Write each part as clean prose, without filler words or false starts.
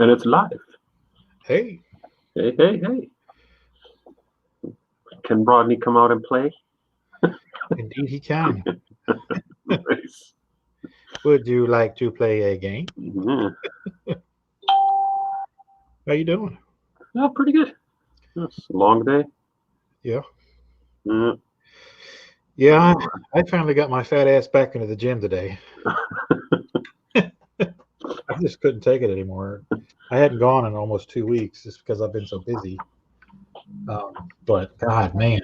And it's live. Hey. Hey. Can Rodney come out and play? Indeed he can. Nice. Would you like to play a game? Yeah. How you doing? Oh, pretty good. It's a long day. Yeah. Yeah. Yeah, I finally got my fat ass back into the gym today. I just couldn't take it anymore. I hadn't gone in almost 2 weeks just because I've been so busy. But God, man,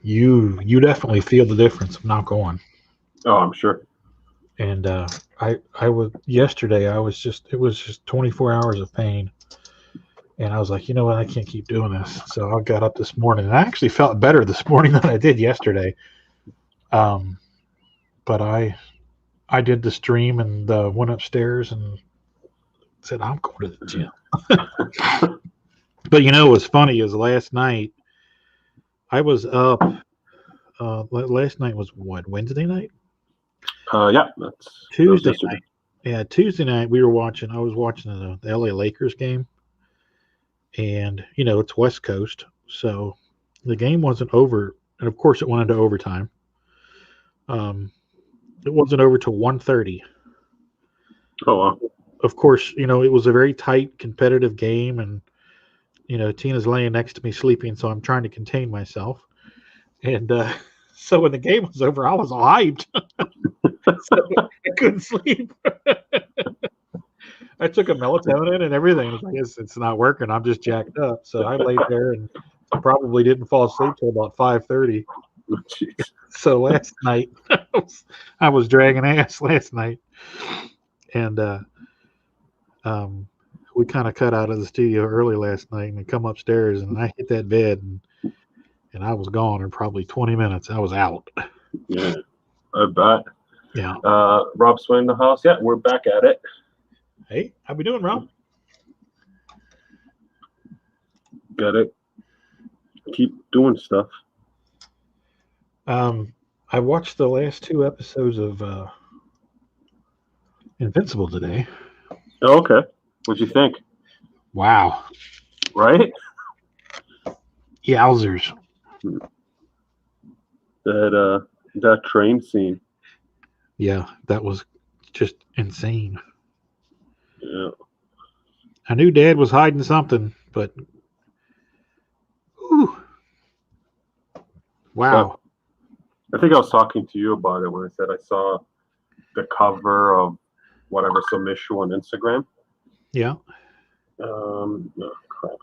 you definitely feel the difference of not going. Oh, I'm sure. And I was yesterday. It was just 24 hours of pain, and I was like, you know what, I can't keep doing this. So I got up this morning, and I actually felt better this morning than I did yesterday. But I did the stream and went upstairs and said, I'm going to the gym. But you know what's funny is last night I was up. Last night was what, Wednesday night? Yeah, that's Tuesday night. Yeah, Tuesday night we were watching. I was watching the LA Lakers game, and you know it's West Coast, so the game wasn't over, and of course it went into overtime. It wasn't over till 1:30. Oh, wow. Of course, you know it was a very tight, competitive game, and you know Tina's laying next to me sleeping, so I'm trying to contain myself. And so when the game was over, I was all hyped. So I couldn't sleep. I took a melatonin and everything. I guess it's not working. I'm just jacked up. So I laid there and probably didn't fall asleep till about 5:30. Jeez. So last night I was dragging ass last night, and we kind of cut out of the studio early last night and come upstairs, and I hit that bed and I was gone in probably 20 minutes. I was out. Yeah, I bet. Yeah. Rob Swain in the house. Yeah, we're back at it. Hey, how we doing, Rob? Got it. Keep doing stuff. I watched the last 2 episodes of Invincible today. Oh, okay. What'd you think? Wow. Right? Yowzers. That train scene. Yeah, that was just insane. Yeah. I knew Dad was hiding something, but whew, wow. I think I was talking to you about it when I said I saw the cover of whatever some issue on Instagram. Yeah. Oh, crap.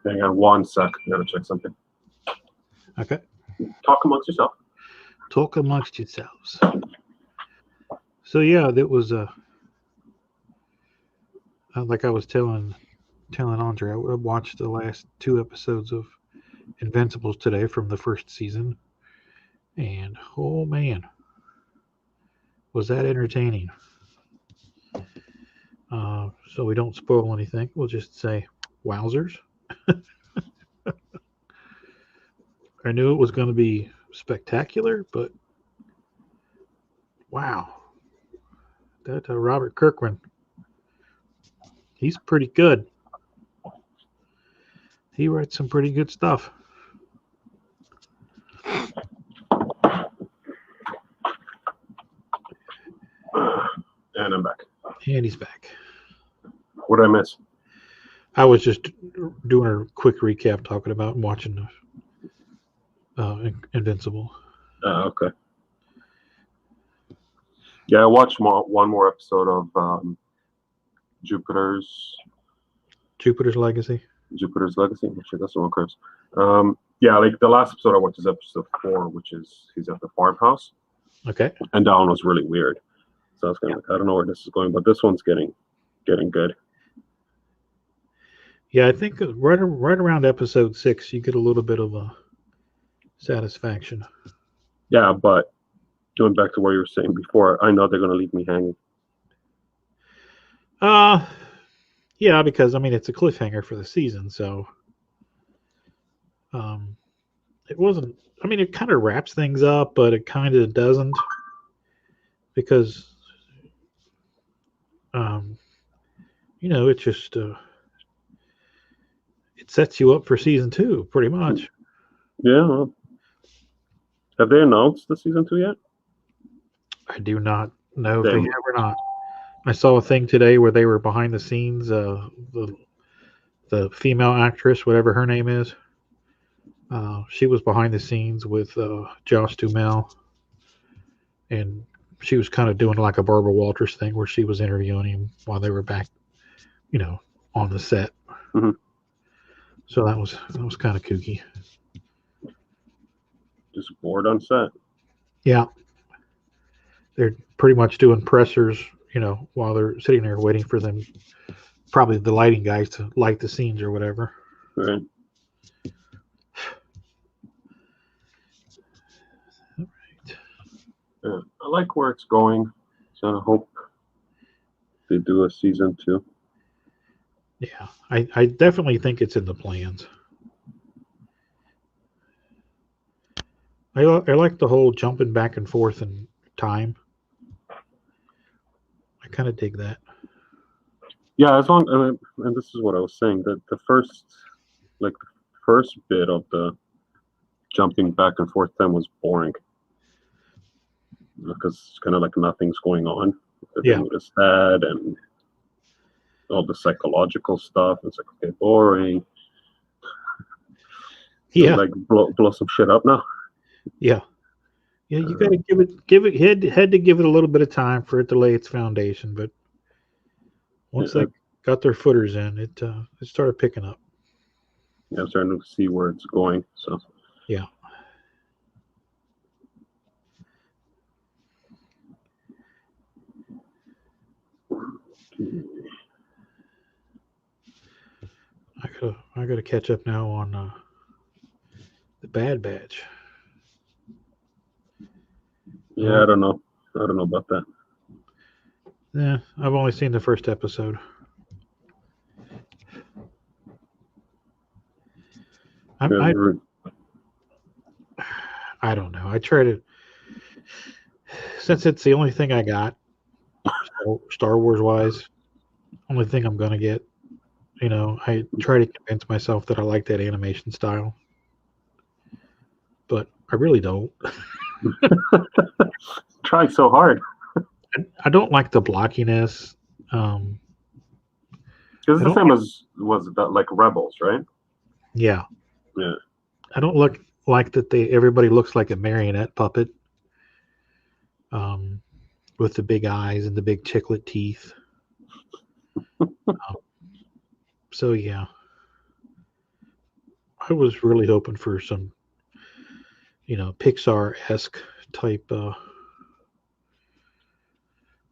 Hang on 1 sec. I gotta check something. Okay. Talk amongst yourself. Talk amongst yourselves. So yeah, that was like I was telling Andre, I watched the last 2 episodes of Invincibles today from the first season, and oh man, was that entertaining. So we don't spoil anything. We'll just say, wowzers. I knew it was going to be spectacular, but wow. That Robert Kirkman, he's pretty good. He writes some pretty good stuff. And I'm back. And he's back. What did I miss? I was just doing a quick recap, talking about watching Invincible. Okay. Yeah, I watched one more episode of Jupiter's Legacy. Jupiter's Legacy. Shit, that's the one, Chris. Yeah, like the last episode I watched is episode 4, which is he's at the farmhouse. Okay. And that one was really weird. So I was kind of like, I don't know where this is going, but this one's getting good. Yeah, I think right around episode 6, you get a little bit of a satisfaction. Yeah, but going back to what you were saying before, I know they're going to leave me hanging. Yeah, because I mean it's a cliffhanger for the season, so it wasn't. I mean, it kind of wraps things up, but it kind of doesn't, because um, it just it sets you up for season 2 pretty much. Yeah. Well, have they announced the season 2 yet? I do not know if They, they have or not. I saw a thing today where they were behind the scenes. The female actress, whatever her name is, she was behind the scenes with Josh Duhamel, and she was kind of doing like a Barbara Walters thing where she was interviewing him while they were back, on the set. Mhm. So that was kind of kooky. just bored on set. Yeah, they're pretty much doing pressers, while they're sitting there waiting for them, probably the lighting guys to light the scenes or whatever. Right. Yeah, I like where it's going, so I hope they do a season 2. Yeah, I definitely think it's in the plans. I like the whole jumping back and forth in time. I kind of dig that. Yeah, as long and this is what I was saying, that the first bit of the jumping back and forth time was boring because it's kind of like nothing's going on. Yeah. Everything is sad and all the psychological stuff. It's like, okay, boring. Yeah. Like blow some shit up now. Yeah. Yeah, you got to give it had to give it a little bit of time for it to lay its foundation, but once they got their footers in, it started picking up. Yeah, I'm starting to see where it's going. So yeah. I gotta catch up now on the Bad Batch. Yeah, I don't know about that. Yeah, I've only seen the first episode. I don't know. I try to, since it's the only thing I got, Star Wars wise, only thing I'm gonna get. I try to convince myself that I like that animation style, but I really don't. Trying so hard. I don't like the blockiness. Because it's the same as was that like Rebels, right? Yeah. Yeah. I don't like that everybody looks like a marionette puppet. With the big eyes and the big chiclet teeth. So yeah, I was really hoping for some, Pixar-esque type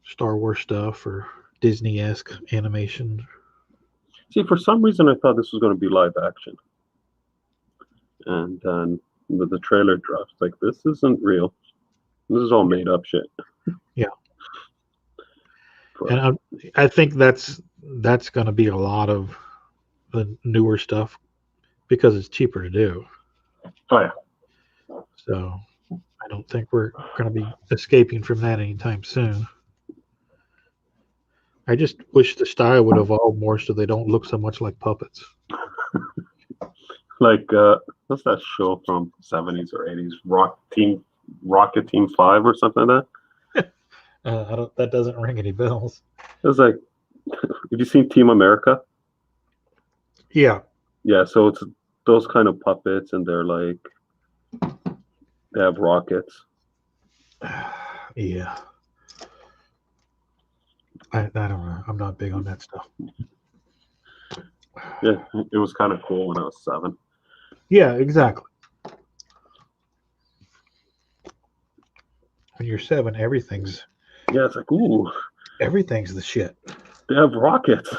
Star Wars stuff or Disney-esque animation. See, for some reason, I thought this was going to be live action, and then the trailer drops. Like, this isn't real. This is all made up shit. Yeah, and I think that's going to be a lot of the newer stuff because it's cheaper to do. Oh yeah. So I don't think we're going to be escaping from that anytime soon. I just wish the style would evolve more so they don't look so much like puppets. Like, what's that show from 70s or 80s? Rocket Team 5 or something like that? That doesn't ring any bells. It was like, have you seen Team America? Yeah. Yeah, so it's those kind of puppets, and they're like, they have rockets. Yeah. I don't know. I'm not big on that stuff. Yeah, it was kind of cool when I was 7. Yeah, exactly. When you're 7, everything's... Yeah, it's like, ooh. Everything's the shit. They have rockets.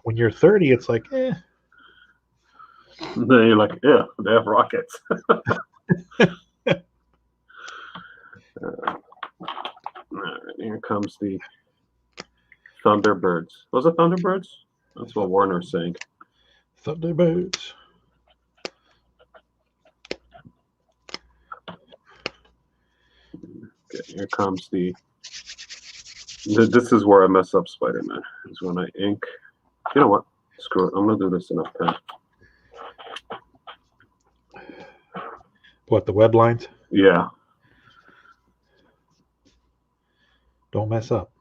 When you're 30, it's like, eh. And then you're like, yeah, they have rockets. All right, here comes the Thunderbirds. Was it Thunderbirds? That's what Warner's saying. Thunderbirds. Okay, here comes the This is where I mess up Spider-Man. Is when I ink. You know what? Screw it. I'm gonna do this in a pen. What, the web lines? Yeah. Don't mess up.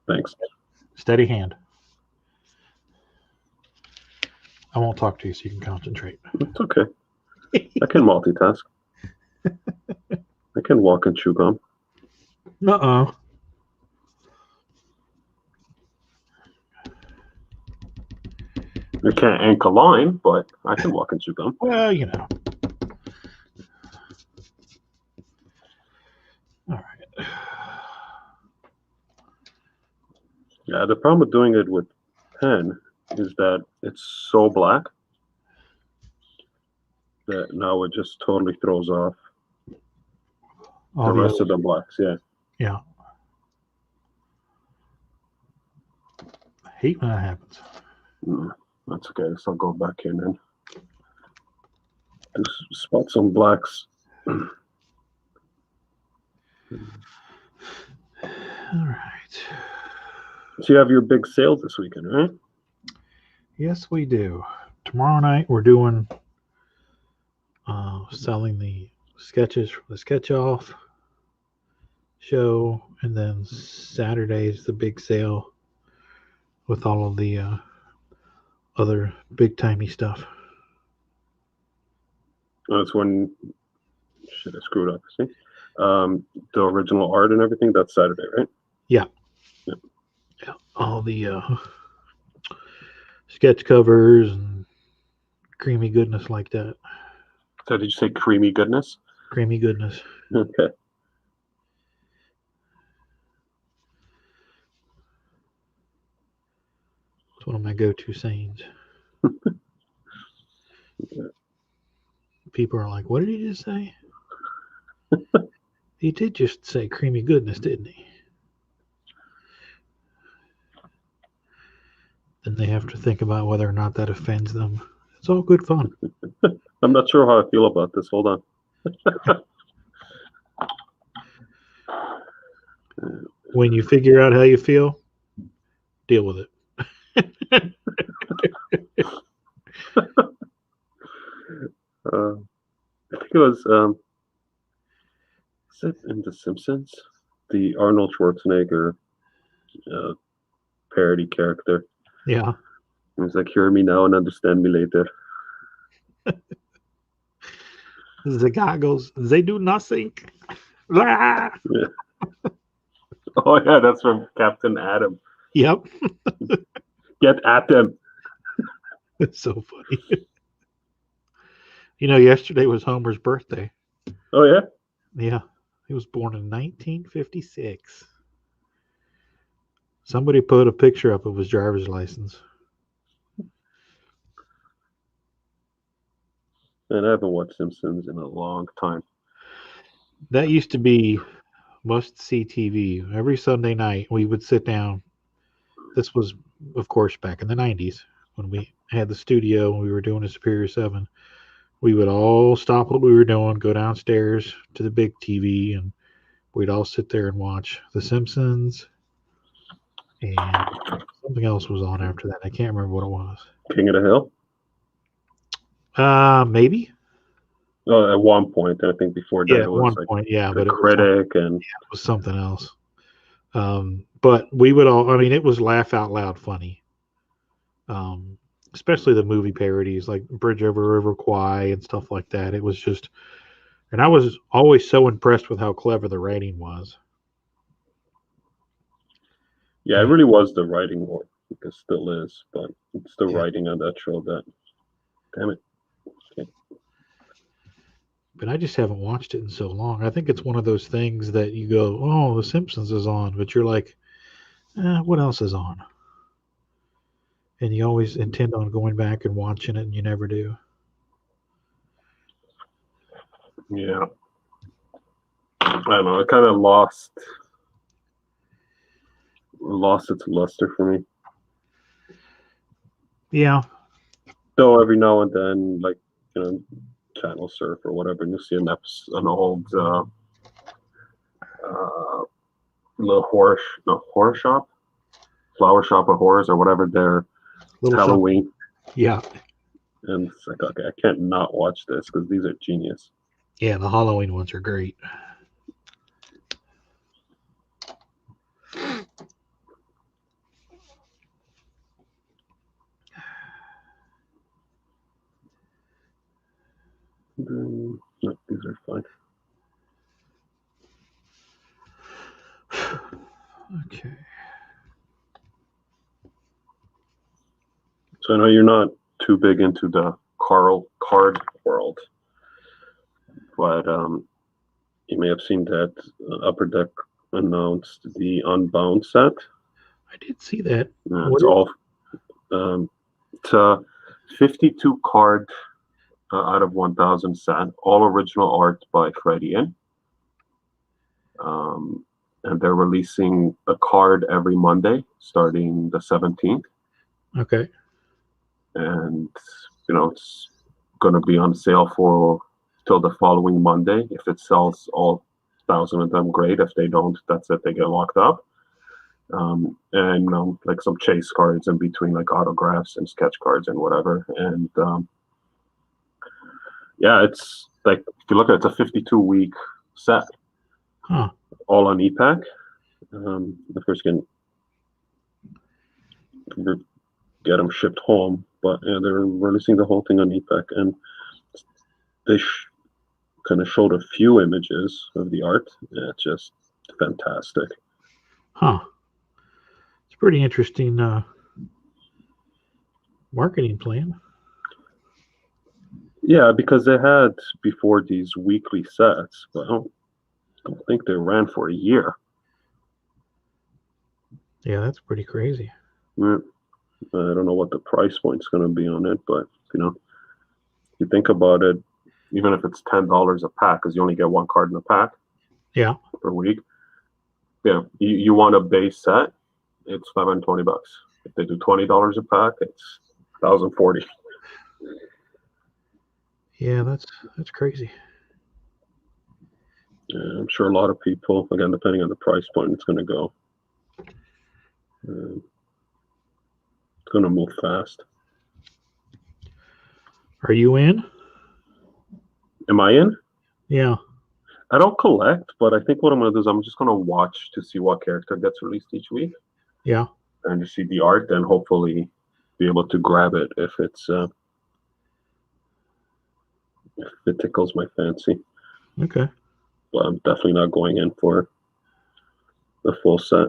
Thanks. Steady hand. I won't talk to you so you can concentrate. It's okay. I can multitask. I can walk and chew gum. Uh-oh. I can't ink a line, but I can walk and chew gum. Well, you know. All right. Yeah, the problem with doing it with pen is that it's so black that now it just totally throws off All the rest of the blacks. Yeah. Yeah. I hate when that happens. That's okay. So I'll go back in and just spot some blacks. All right. So you have your big sale this weekend, right? Yes, we do. Tomorrow night we're doing selling the sketches for the sketch off show, and then Saturday's the big sale with all of the other big timey stuff. That's when shit I screwed up. See, the original art and everything. That's Saturday, right? Yeah. All the sketch covers and creamy goodness like that. So did you say creamy goodness? Creamy goodness. Okay. It's one of my go-to sayings. People are like, what did he just say? He did just say creamy goodness, didn't he? Then they have to think about whether or not that offends them. It's all good fun. I'm not sure how I feel about this. Hold on. When you figure out how you feel, deal with it. I think it was is it in The Simpsons? The Arnold Schwarzenegger parody character. Yeah. He's like, hear me now and understand me later. The guy goes, they do nothing. Ah! Yeah. Oh yeah, that's from Captain Adam. Yep. Get at them. It's so funny. You know, yesterday was Homer's birthday. Oh yeah? Yeah. He was born in 1956. Somebody put a picture up of his driver's license. And I haven't watched Simpsons in a long time. That used to be must-see TV. Every Sunday night, we would sit down. This was, of course, back in the 90s when we had the studio and we were doing a Superior 7. We would all stop what we were doing, go downstairs to the big TV, and we'd all sit there and watch The Simpsons. And something else was on after that. I can't remember what it was. King of the Hill? Maybe. Oh, at one point, I think before that, Yeah, it at was one like point, yeah, The but Critic and it was something else. But we would all, I mean, it was laugh out loud funny. Especially the movie parodies like Bridge Over River Kwai and stuff like that. It was just, and I was always so impressed with how clever the writing was. yeah, it really was the writing, or it still is, but it's the Yeah. writing on that show that, damn it. Okay. But I just haven't watched it in so long. I think it's one of those things that you go, oh, The Simpsons is on, but you're like, what else is on? And you always intend on going back and watching it, and you never do. Yeah. I don't know. It kind of lost its luster for me. Yeah. Though every now and then, like, you know, channel surf or whatever, and you see an old little horror shop, flower shop of horrors or whatever. Their Little Halloween, Yeah. and it's like, okay, I can't not watch this because these are genius. Yeah, the Halloween ones are great. No, these are fine. Okay. So I know you're not too big into the card world, but you may have seen that Upper Deck announced the Unbound set. I did see that. It's all it's a 52 card out of 1,000 set, all original art by Freddie In. And they're releasing a card every Monday starting the 17th. Okay. And it's going to be on sale for till the following Monday. If it sells all 1,000 of them, great. If they don't, that's it. They get locked up. And like some chase cards in between, like autographs and sketch cards and whatever. And yeah, it's like, if you look at it, it's a 52-week set, all on e-pack. Of course, you can get them shipped home, but yeah, they're releasing the whole thing on e-pack, and they kind of showed a few images of the art. Yeah, it's just fantastic. It's a pretty interesting marketing plan. Yeah, because they had before these weekly sets, but I don't think they ran for a year. Yeah, that's pretty crazy. Yeah. I don't know what the price point's going to be on it, but you think about it, even if it's $10 a pack, because you only get one card in a pack, per week. Yeah, you want a base set, it's $520. If they do $20 a pack, it's $1,040. Yeah, that's crazy. Yeah, I'm sure a lot of people, again, depending on the price point, it's going to go. It's going to move fast. Are you in? Am I in? Yeah. I don't collect, but I think what I'm going to do is I'm just going to watch to see what character gets released each week. Yeah. And just see the art, and hopefully be able to grab it if it tickles my fancy. Okay. But I'm definitely not going in for the full set.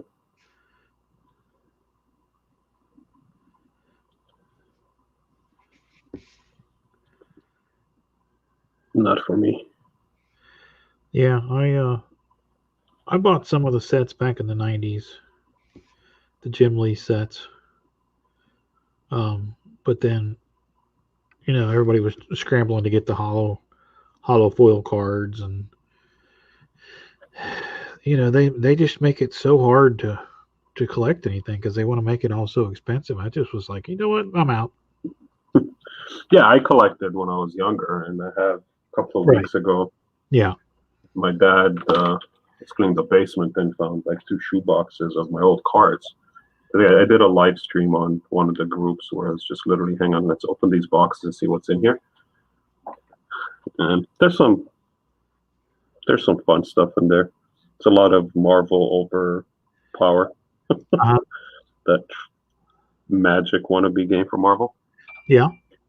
Not for me. Yeah, I bought some of the sets back in the 90s, the Jim Lee sets. But then, everybody was scrambling to get the hollow foil cards, and they just make it so hard to collect anything because they want to make it all so expensive. I just was like, you know what, I'm out. Yeah, I collected when I was younger, and I have a couple of weeks ago. Yeah. My dad was cleaning the basement and found like 2 shoe boxes of my old cards. I did a live stream on one of the groups where I was just literally, hang on, let's open these boxes and see what's in here. And there's some fun stuff in there. It's a lot of Marvel overpower. That Magic wannabe game for Marvel. Yeah.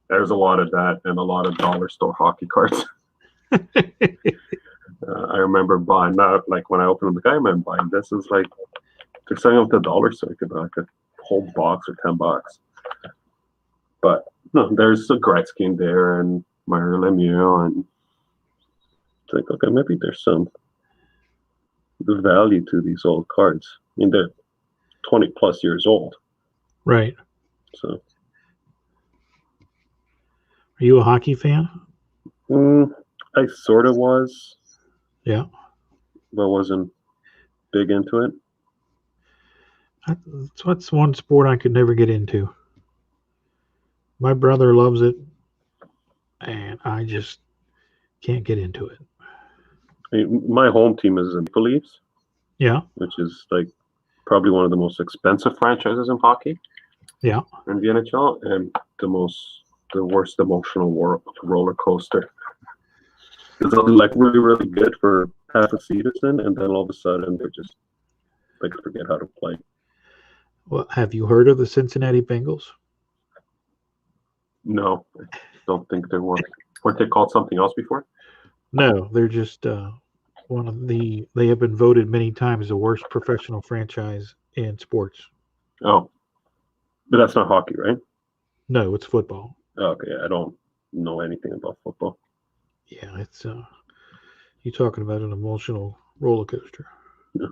There's a lot of that and a lot of dollar store hockey cards. I remember buying that, like when I opened the guy, I remember buying this. Is like they're selling at the dollar store, you could buy like a whole box for $10. But no, there's a Gretzky in there and Mario Lemieux, and it's like, okay, maybe there's some value to these old cards. I mean, they're 20 plus years old. Right. So, are you a hockey fan? I sort of was. Yeah. But wasn't big into it. That's one sport I could never get into. My brother loves it, and I just can't get into it. I mean, my home team is the Maple Leafs. Yeah. which is like probably one of the most expensive franchises in hockey. Yeah. In the NHL, and the worst emotional roller coaster. Because they'll do like really, really good for half a season, and then all of a sudden they're just like forget how to play. Well, have you heard of the Cincinnati Bengals? No, I don't think they were. Weren't they called something else before? No, they're just one of the. They have been voted many times the worst professional franchise in sports. Oh, but that's not hockey, right? No, it's football. Okay, I don't know anything about football. Yeah, it's you're talking about an emotional roller coaster. Yeah.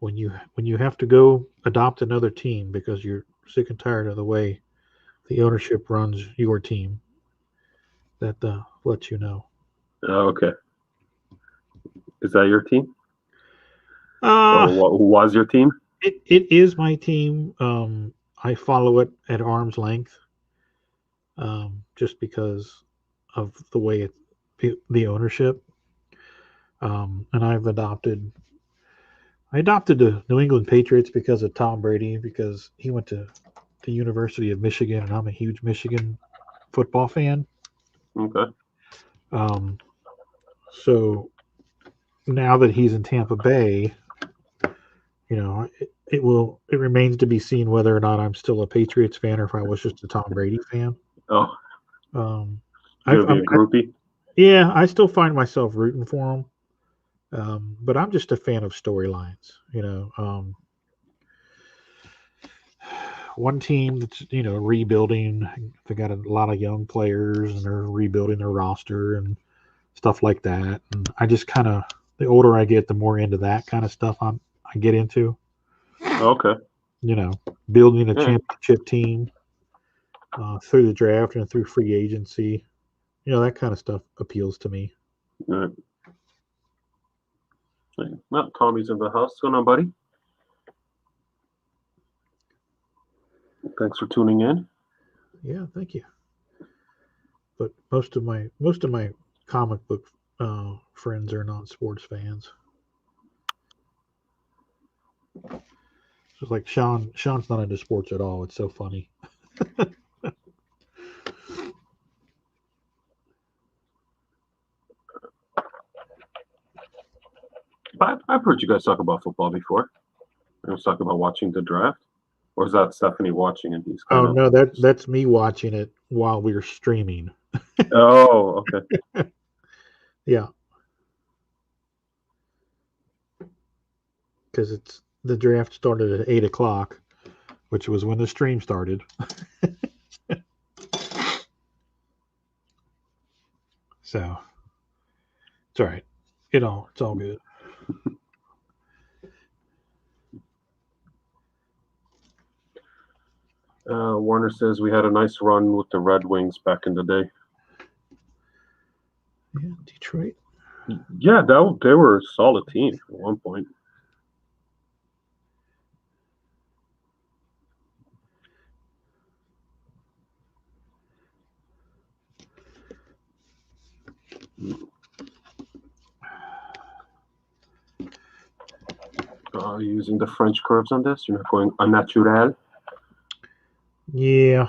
When you have to go adopt another team because you're sick and tired of the way the ownership runs your team, that lets you know. Oh, okay. Is that your team? Uh, Or who was your team? it is my team. I follow it at arm's length, just because of the way the ownership. And I adopted the New England Patriots because of Tom Brady, because he went to the University of Michigan, and I'm a huge Michigan football fan. Okay. So now that he's in Tampa Bay, it remains to be seen whether or not I'm still a Patriots fan or if I was just a Tom Brady fan. Oh, Um, you're gonna be a groupie? Yeah, I still find myself rooting for him. But I'm just a fan of storylines. One team that's rebuilding. They got a lot of young players and they're rebuilding their roster and stuff like that. And I just kind of, the older I get, the more into that kind of stuff I get into. Okay. Building a championship team through the draft and through free agency. That kind of stuff appeals to me. All right. Well, Tommy's in the house. What's going on, buddy? Thanks for tuning in. Yeah, thank you. But most of my comic book friends are non-sports fans. It's like Sean's not into sports at all. It's so funny. I've heard you guys talk about football before. I was talking about watching the draft. Or is that Stephanie watching and he's kind of... no, that's me watching it while we're streaming. Oh, okay. Yeah. Because the draft started at 8:00, which was when the stream started. So it's all right. It's all good. Warner says we had a nice run with the Red Wings back in the day. Yeah, Detroit. Yeah, they were a solid team at one point. Using the French curves on this, you're not going au naturel. Yeah.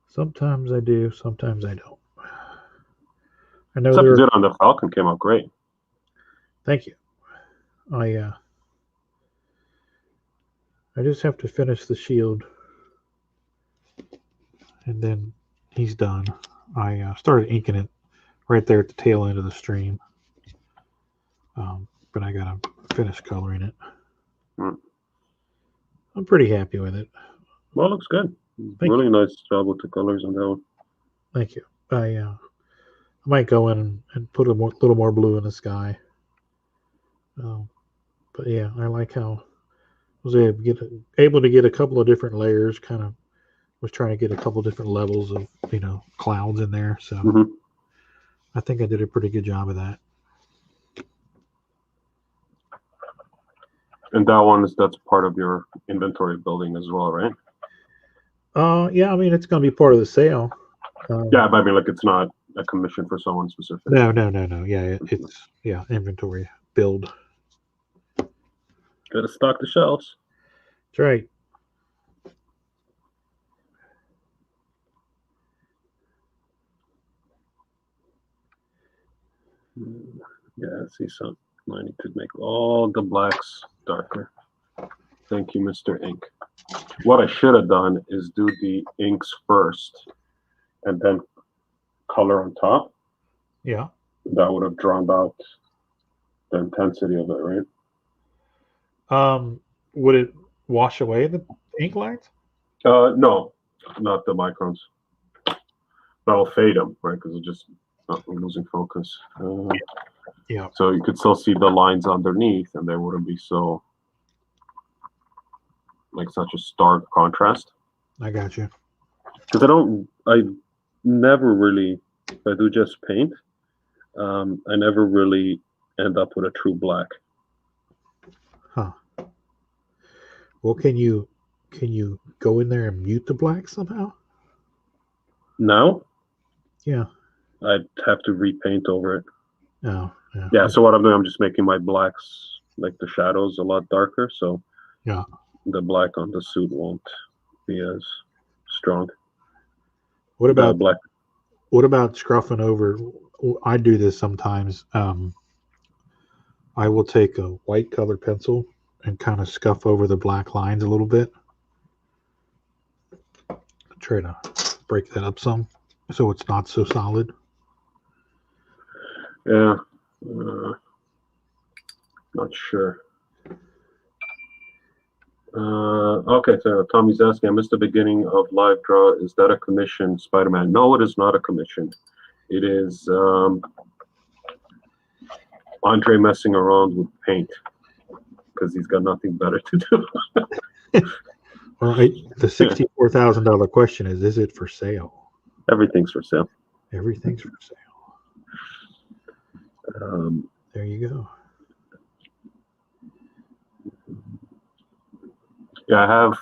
Sometimes I do, sometimes I don't. I know Except you did on the Falcon, came out great. Thank you. I just have to finish the shield, and then he's done. I started inking it right there at the tail end of the stream, but I gotta finish coloring it. I'm pretty happy with it. Well, it looks good. Really nice job with the colors on that one. Thank you. I might go in and put a little more blue in the sky. But yeah, I like how I was able to get a couple of different layers. Kind of was trying to get a couple of different levels of clouds in there. So I think I did a pretty good job of that. And that's part of your inventory building as well, right? Yeah, I mean it's going to be part of the sale. Yeah, but I mean, like it's not a commission for someone specific. No. Yeah, it's inventory build. Gotta stock the shelves. That's right. Yeah, I see some. I need to make all the blacks darker. Thank you, Mr. Ink. What I should have done is do the inks first and then color on top. Yeah. That would have drowned out the intensity of it, right? Would it wash away the ink lines? No, not the microns. That'll fade them, right? Because it's just I'm losing focus. Yeah. So you could still see the lines underneath, and they wouldn't be so like such a stark contrast. I got you. Because I never really, if I do just paint, I never really end up with a true black. Huh. Well, can you go in there and mute the black somehow? Now, Yeah. I'd have to repaint over it. Oh, yeah. Yeah, so what I'm doing, I'm just making my blacks, like the shadows, a lot darker, so Yeah. the black on the suit won't be as strong. What about black? What about scruffing over? I do this sometimes. I will take a white colored pencil and kind of scuff over the black lines a little bit. Try to break that up some so it's not so solid. Yeah, not sure. Okay, so Tommy's asking, I missed the beginning of live draw. Is that a commission, SpiderMan? No, it is not a commission. It is Andre messing around with paint because he's got nothing better to do. Well, the $64,000 question is it for sale? Everything's for sale. Everything's for sale. There you go. Yeah, I have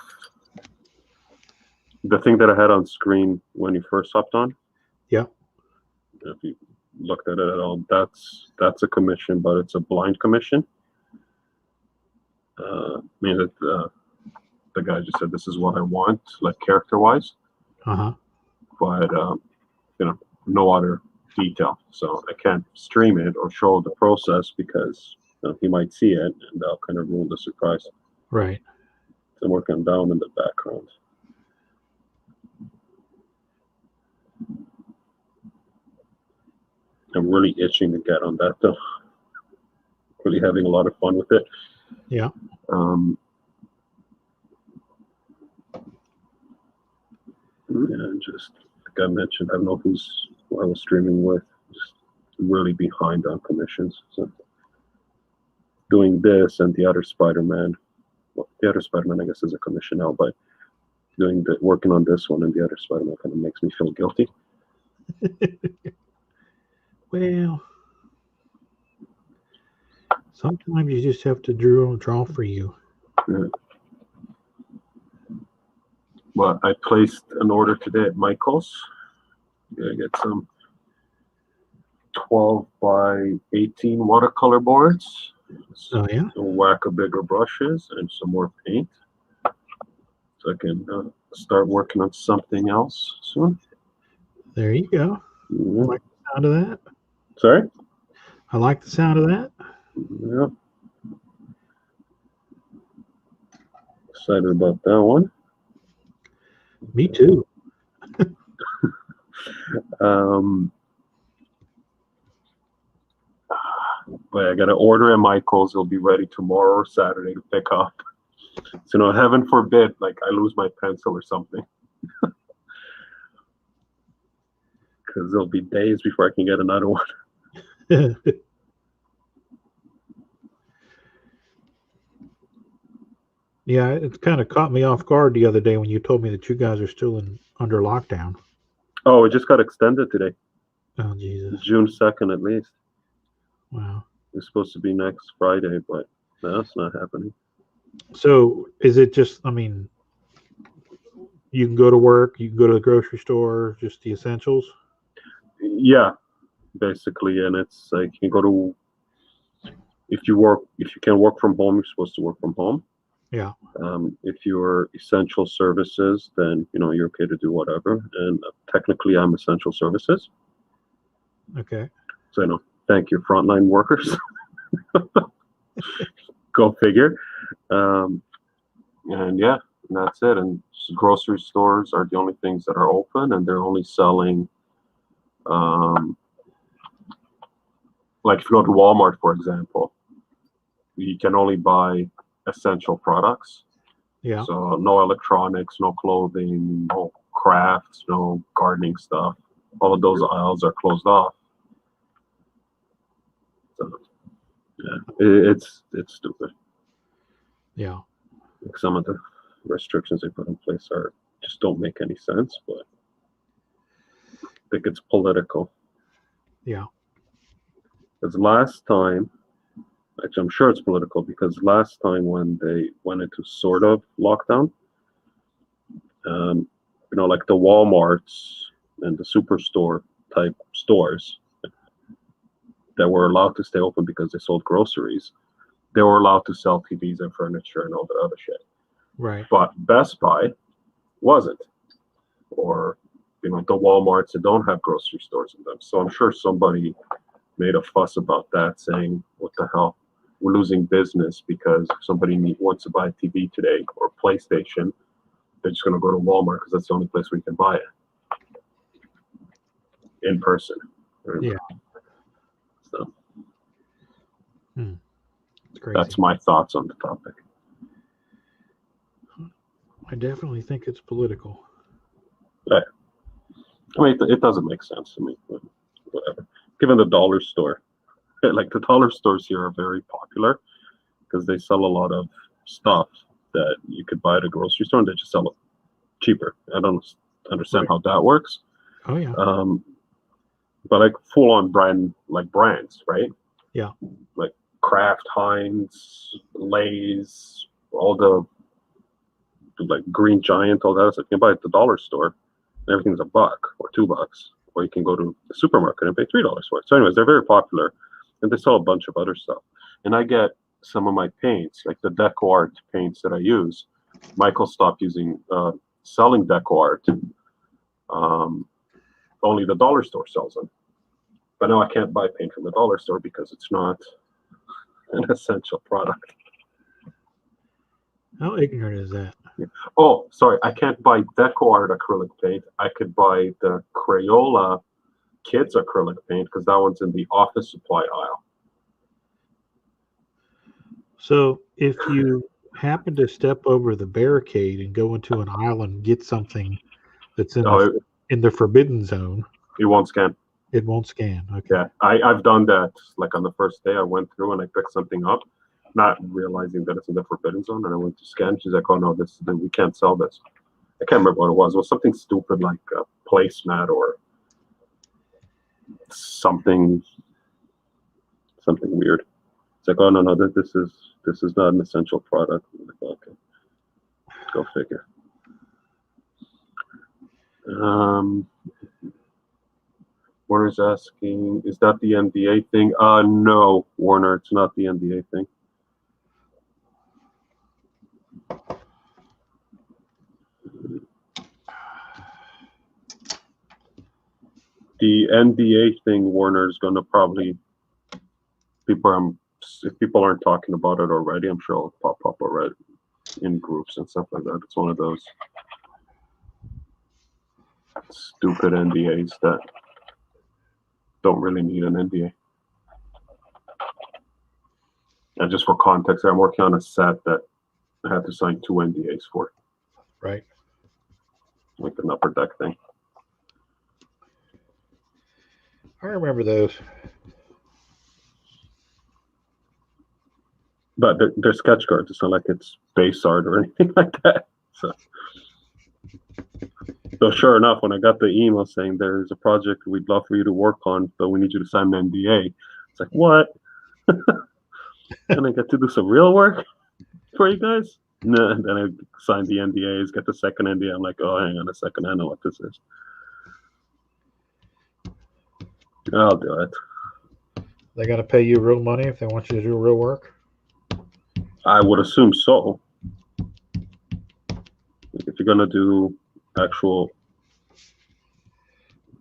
the thing that I had on screen when you first hopped on. Yeah. If you looked at it at all, that's a commission, but it's a blind commission. I mean, the guy just said, this is what I want, like character-wise. Uh-huh. But, no other detail. So I can't stream it or show the process because he might see it and that'll kind of ruin the surprise. Right. So I'm working down in the background. I'm really itching to get on that though. Really having a lot of fun with it. Yeah. And just like I mentioned, I don't know who I was streaming with. Just really behind on commissions. So doing this and the other SpiderMan. Well, the other SpiderMan I guess is a commission now, but working on this one and the other SpiderMan kind of makes me feel guilty. Well, sometimes you just have to draw for you. Yeah. Well, I placed an order today at Michael's. Gonna get some 12 by 18 watercolor boards. Oh yeah. A whack of bigger brushes and some more paint, so I can start working on something else soon. There you go. Yeah. I like the sound of that. Sorry? I like the sound of that. Yeah. Excited about that one. Me too. But I got to order at Michael's. It'll be ready tomorrow or Saturday to pick up. So, heaven forbid, like I lose my pencil or something. Because there'll be days before I can get another one. Yeah, it kind of caught me off guard the other day when you told me that you guys are still under lockdown. Oh, it just got extended today. Oh, Jesus. June 2nd at least. Wow. It's supposed to be next Friday, but that's not happening. So is it just, I mean, you can go to work, you can go to the grocery store, just the essentials? Yeah, basically. And it's like you if you can work from home, you're supposed to work from home. Yeah. If you're essential services, then you're okay to do whatever. And technically, I'm essential services. Okay. So thank you, frontline workers. Go figure. And yeah, and that's it. And grocery stores are the only things that are open, and they're only selling. Like if you go to Walmart, for example, you can only buy essential products. Yeah. So no electronics, no clothing, no crafts, no gardening stuff. All of those aisles are closed off. So yeah, it's stupid. Yeah. Like some of the restrictions they put in place just don't make any sense, but I think it's political. Yeah. Because last time, actually, I'm sure it's political because last time when they went into sort of lockdown, like the Walmarts and the superstore type stores that were allowed to stay open because they sold groceries, they were allowed to sell TVs and furniture and all that other shit. Right. But Best Buy wasn't, or the Walmarts that don't have grocery stores in them. So I'm sure somebody made a fuss about that, saying, "What the hell? We're losing business because if somebody wants to buy a TV today or PlayStation, they're just going to go to Walmart because that's the only place where you can buy it in person." Yeah. So It's crazy. that's my thoughts on the topic. I definitely think it's political. I mean, it doesn't make sense to me, but whatever. Given the dollar store, like the dollar stores here are very popular because they sell a lot of stuff that you could buy at a grocery store and they just sell it cheaper. I don't understand how that works. Oh yeah. But like full on brands, right? Yeah. Like Kraft, Heinz, Lay's, all the like Green Giant, all that stuff. You can buy at the dollar store. Everything's $1 or $2, or you can go to the supermarket and pay $3 for it. So, anyways, they're very popular, and they sell a bunch of other stuff. And I get some of my paints, like the deco art paints that I use. Michael stopped selling deco art. Only the dollar store sells them. But now I can't buy paint from the dollar store because it's not an essential product. How ignorant is that? Oh, sorry, I can't buy deco art acrylic paint. I could buy the Crayola kids acrylic paint because that one's in the office supply aisle. So if you happen to step over the barricade and go into an aisle and get something that's in the forbidden zone, it won't scan. It won't scan. Okay. Yeah, I've done that. Like on the first day, I went through and I picked something up, not realizing that it's in the forbidden zone, and I went to scan. She's like, "Oh no, we can't sell this." I can't remember what it was. It was something stupid like a placemat or something weird. It's like, "Oh no, this is not an essential product." I'm like, okay, go figure. Warner's asking, is that the NBA thing? No, Warner, it's not the NBA thing. The NBA thing, Warner is going to probably, if people aren't talking about it already, I'm sure it'll pop up already in groups and stuff like that. It's one of those stupid NDAs that don't really need an NDA. And just for context, I'm working on a set that I had to sign 2 NDAs for. Right. Like an upper deck thing. I remember those. But they're sketch cards. It's not like it's base art or anything like that. So sure enough, when I got the email saying there's a project we'd love for you to work on, but we need you to sign an NDA, it's like, what? And I get to do some real work for you guys? No, and then I signed the NDAs, get the second NDA. I'm like, oh, hang on a second, I know what this is. I'll do it. They got to pay you real money if they want you to do real work. I would assume so. If you're gonna do actual,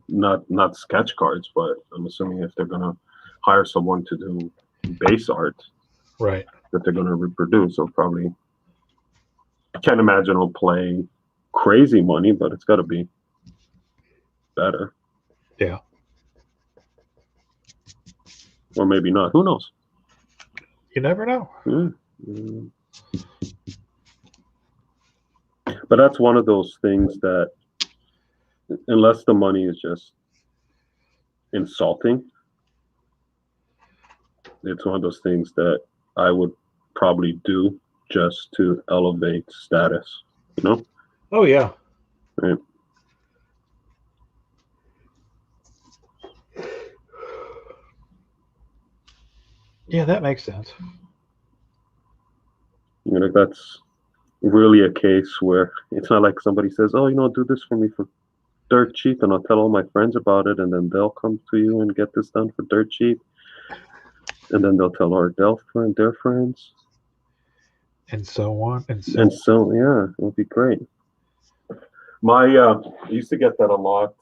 not sketch cards, but I'm assuming if they're gonna hire someone to do base art, Right. that they're gonna reproduce, so probably. I can't imagine it'll play crazy money, but it's got to be better. Yeah. Or maybe not. Who knows? You never know. Mm. But that's one of those things that, unless the money is just insulting, it's one of those things that I would probably do just to elevate status, you know? Oh, yeah. Right. Yeah, that makes sense. You know, that's really a case where it's not like somebody says, "Oh, do this for me for dirt cheap," and I'll tell all my friends about it, and then they'll come to you and get this done for dirt cheap, and then they'll tell their friends, And so on. And so yeah, it'll be great. I used to get that a lot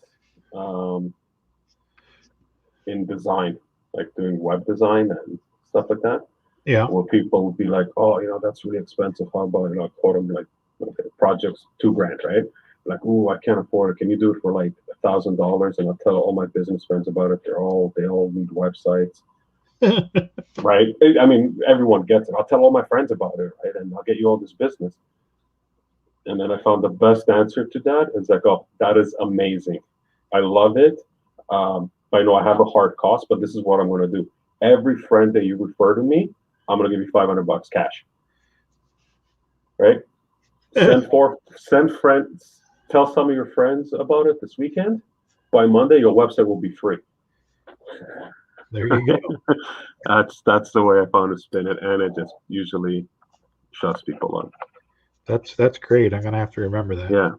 in design, like doing web design and stuff like that. Yeah. Where people would be like, "Oh, that's really expensive. How about, quote them like, okay, the project's $2,000, right? Like, ooh, I can't afford it. Can you do it for like $1,000?" And I'll tell all my business friends about it. They all need websites, right? I mean, everyone gets it. I'll tell all my friends about it, right? And I'll get you all this business. And then I found the best answer to that is like, "Oh, that is amazing. I love it. I know I have a hard cost, but this is what I'm going to do. Every friend that you refer to me, I'm going to give you $500 cash. Right? Send friends. Tell some of your friends about it this weekend. By Monday, your website will be free." There you go. That's the way I found to spin it, and it just usually shuts people up. That's great. I'm gonna have to remember that. Yeah.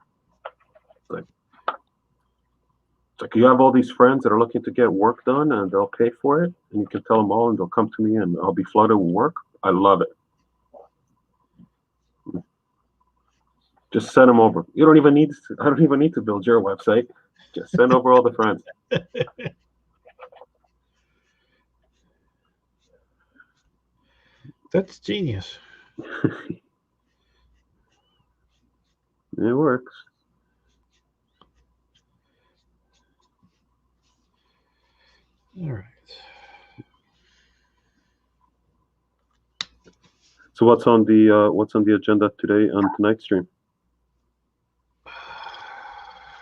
It's like you have all these friends that are looking to get work done, and they'll pay for it, and you can tell them all, and they'll come to me, and I'll be flooded with work. I love it. Just send them over. I don't even need to build your website. Just send over all the friends. That's genius. It works. All right. So what's on the agenda today on tonight's stream?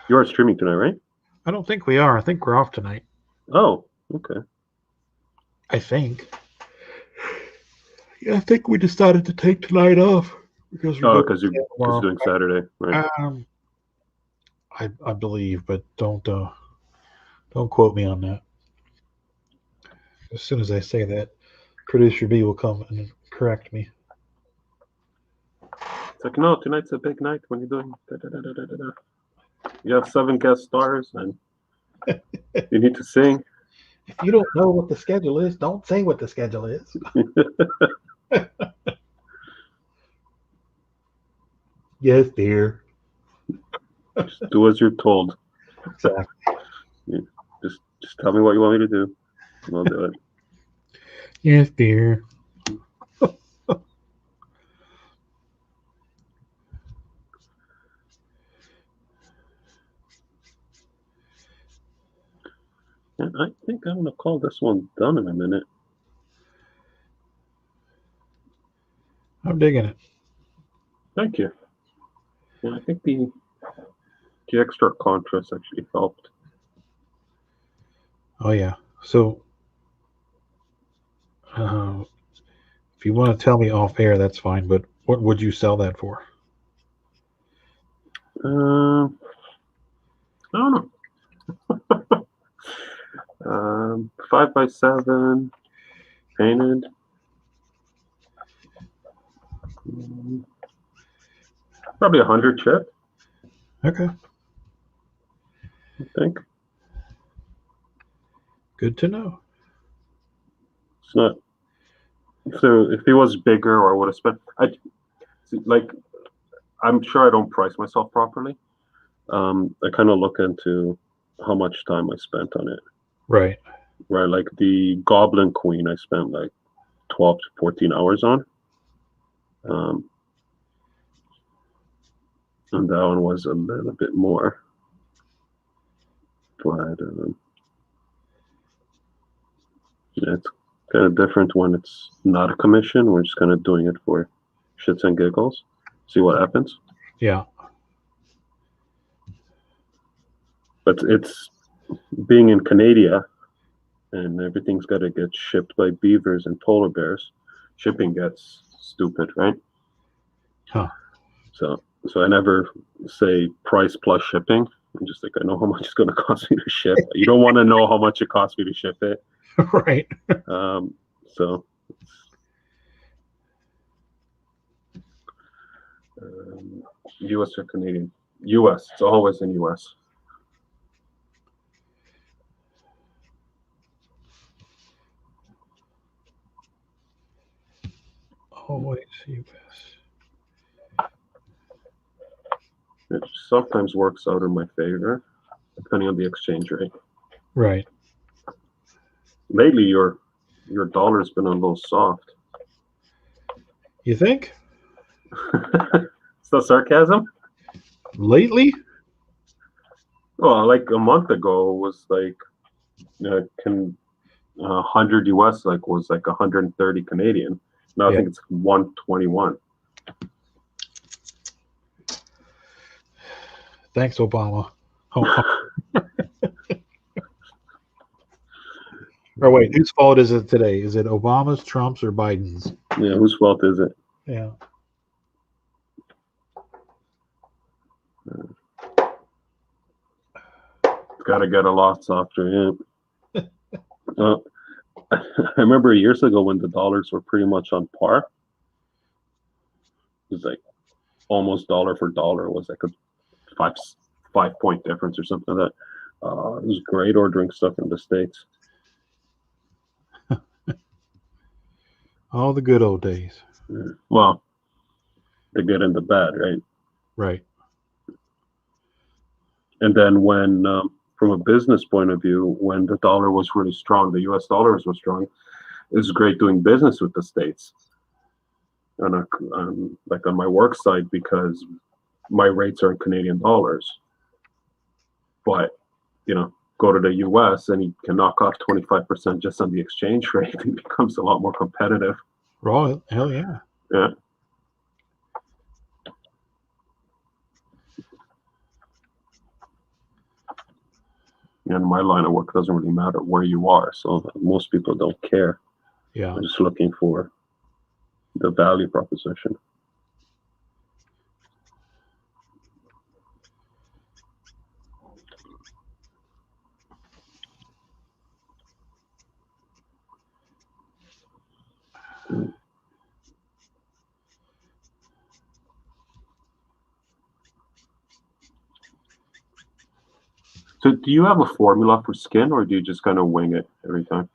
You are streaming tonight, right? I don't think we are. I think we're off tonight. Oh, okay. I think. Yeah, I think we decided to take tonight off because you're doing Saturday, right? I believe, but don't quote me on that. As soon as I say that, producer B will come and correct me. It's like, no, tonight's a big night when you're doing da-da-da-da-da-da. You have 7 guest stars and you need to sing. If you don't know what the schedule is, don't say what the schedule is. Yes, dear. Just do as you're told. Exactly. Yeah. Just tell me what you want me to do, and I'll do it. Yes, dear. And I think I'm gonna call this one done in a minute. I'm digging it. Thank you. Yeah, I think the extra contrast actually helped. Oh yeah. So, if you want to tell me off air, that's fine. But what would you sell that for? I don't know. 5x7 painted. Probably 100 chip. Okay. I think. Good to know. It's not. If he was bigger, or would have spent, I'm sure I don't price myself properly. I kind of look into how much time I spent on it. Right. Right, like the Goblin Queen, I spent like 12 to 14 hours on. And that one was a little bit more. But yeah, it's kind of different when it's not a commission. We're just kind of doing it for shits and giggles. See what happens. Yeah. But it's being in Canada, and everything's got to get shipped by beavers and polar bears. Shipping gets stupid, right? Huh. So I never say price plus shipping. I'm just like, I know how much it's going to cost me to ship. You don't want to know how much it costs me to ship it. Right. So U.S. or Canadian? U.S. It's always in U.S. Always U.S. It sometimes works out in my favor, depending on the exchange rate. Right. Lately, your dollar's been a little soft. You think? Is that sarcasm? Lately? Well, like a month ago was like 100 US was like 130 Canadian. Now I think it's 121. Thanks, Obama. Oh. Or wait, whose fault is it today? Is it Obama's, Trump's, or Biden's? Yeah, whose fault is it? Yeah. Got to get a lot softer. Yeah. I remember years ago when the dollars were pretty much on par. It was like almost dollar for dollar. It was like a 5-point difference or something like that. It was great ordering stuff in the States. All the good old days. Well, the good and the bad, right? Right. And then when, from a business point of view, when the dollar was really strong, the U.S. dollars were strong, it was great doing business with the States. And like on my work side, because my rates are in Canadian dollars. But, go to the U.S. and you can knock off 25% just on the exchange rate. It becomes a lot more competitive. Oh, hell yeah. Yeah. And my line of work doesn't really matter where you are, so most people don't care. Yeah. I'm just looking for the value proposition. So do you have a formula for skin, or do you just kind of wing it every time?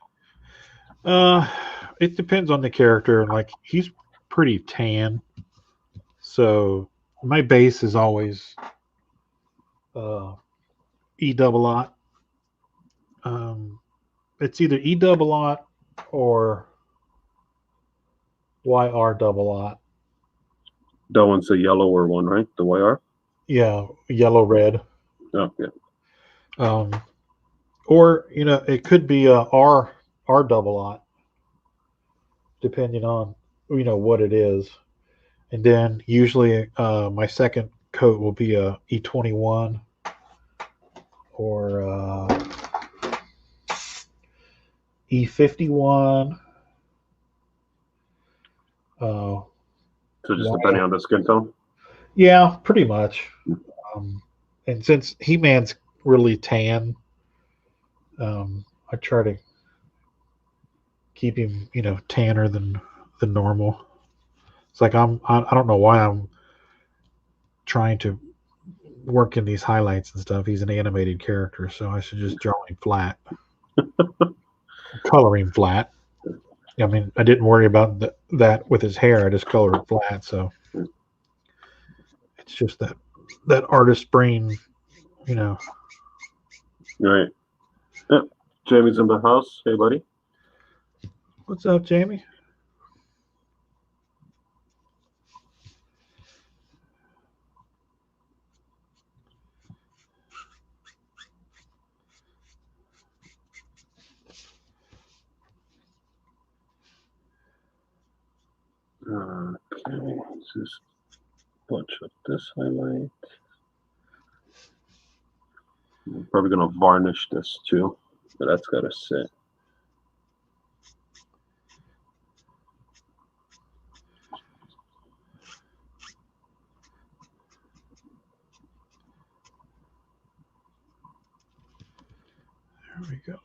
It depends on the character. Like, he's pretty tan, so my base is always E double aught. It's either E double aught or YR double aught. That one's a yellower one, right? The YR? Yeah, yellow red. Oh, yeah. Or it could be a R double aught, depending on what it is. And then usually my second coat will be a E21 or E51. So just depending on the skin tone? Yeah, pretty much. And since He-Man's really tan, I try to keep him, tanner than normal. It's like I don't know why I'm trying to work in these highlights and stuff. He's an animated character, so I should just draw him flat, color him flat. I mean, I didn't worry about that with his hair. I just colored it flat. So it's just that artist brain, you know. Right. Yeah. Jamie's in the house. Hey, buddy. What's up, Jamie? Okay. Just bunch of this highlight. I'm probably gonna varnish this too, but that's gotta sit. There we go.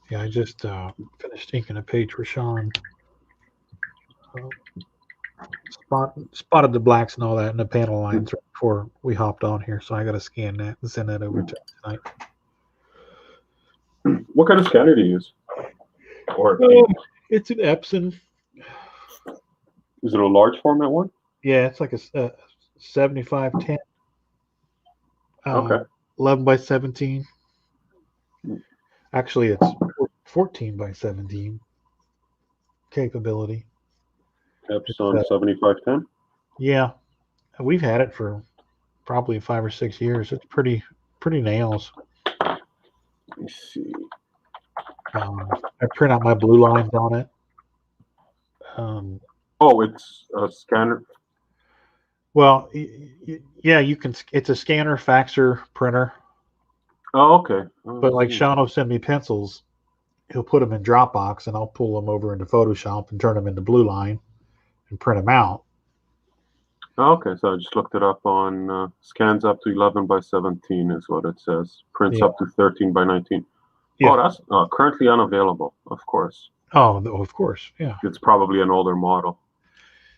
Yeah, I just finished inking a page for Sean. Spotted the blacks and all that in the panel lines right before we hopped on here, so I got to scan that and send that over to him tonight. What kind of scanner do you use? Or It's an Epson. is it a large format one? Yeah, it's like a 7510. Okay. 11 by 17. Actually, it's 14 by 17 capability. Epson 7510. Yeah, we've had it for probably 5 or 6 years. It's pretty nails. Let me see. I print out my blue lines on it. Oh, it's a scanner. Well, yeah, you can. It's a scanner, faxer, printer. Oh, okay. Oh, But like Sean will send me pencils, he'll put them in Dropbox, and I'll pull them over into Photoshop and turn them into blue line and print them out. oh, okay, so I just looked it up on scans up to 11 by 17 is what it says. Prints up to 13 by 19. Yeah. Oh, that's currently unavailable, of course. Oh, of course, yeah. It's probably an older model.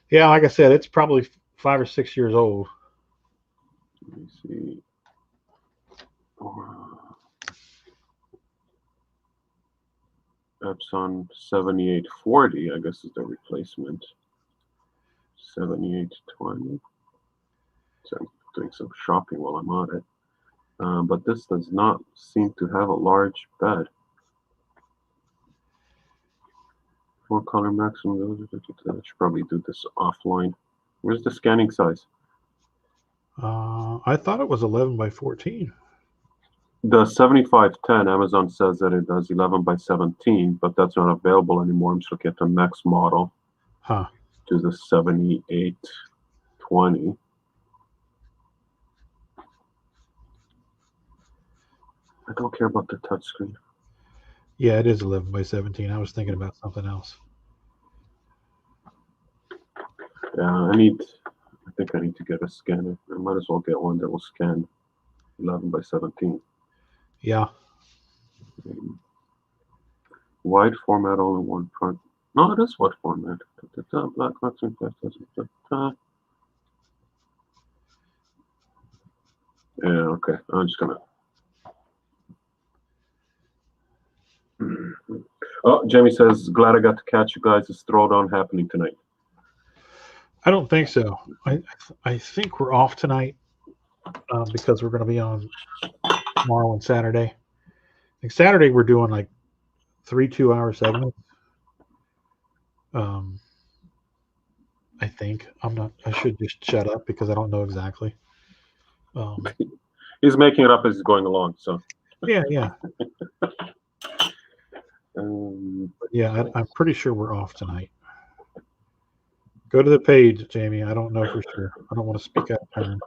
Yeah, like I said, it's probably 5 or 6 years old. Let me see. Epson 7840, I guess, is the replacement. 7820. So I'm doing some shopping while I'm on it. But this does not seem to have a large bed. 4-color maximum. I should probably do this offline. Where's the scanning size? I thought it was 11 by 14. The 7510, Amazon says that it does 11 by 17, but that's not available anymore. I'm just looking at the next model. Huh. To the 7820. I don't care about the touchscreen. Yeah, it is 11 by 17. I was thinking about something else. Yeah, I think I need to get a scanner. I might as well get one that will scan 11 by 17. Yeah. Wide format, only one front. No, it is wide format. Black maximum 5000. Yeah, okay. I'm just gonna. Oh, Jamie says, glad I got to catch you guys. Is Throwdown happening tonight? I don't think so. I think we're off tonight because we're going to be on tomorrow and Saturday. Like Saturday, we're doing like 3 2-hour segments. I think I'm not. I should just shut up because I don't know exactly. He's making it up as he's going along. So. Yeah. I'm pretty sure we're off tonight. Go to the page, Jamie. I don't know for sure. I don't want to speak out of turn.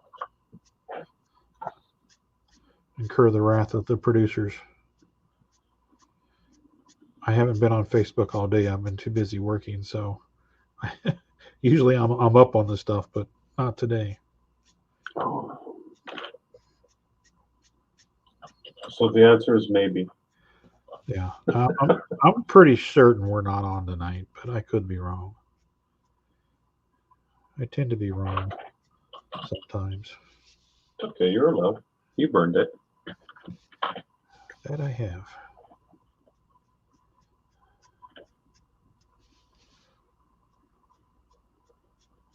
Incur the wrath of the producers. I haven't been on Facebook all day. I've been too busy working, so usually I'm up on this stuff, but not today. So the answer is maybe. Yeah, I'm pretty certain we're not on tonight, but I could be wrong. I tend to be wrong sometimes. Okay, you're allowed. You burned it. That I have.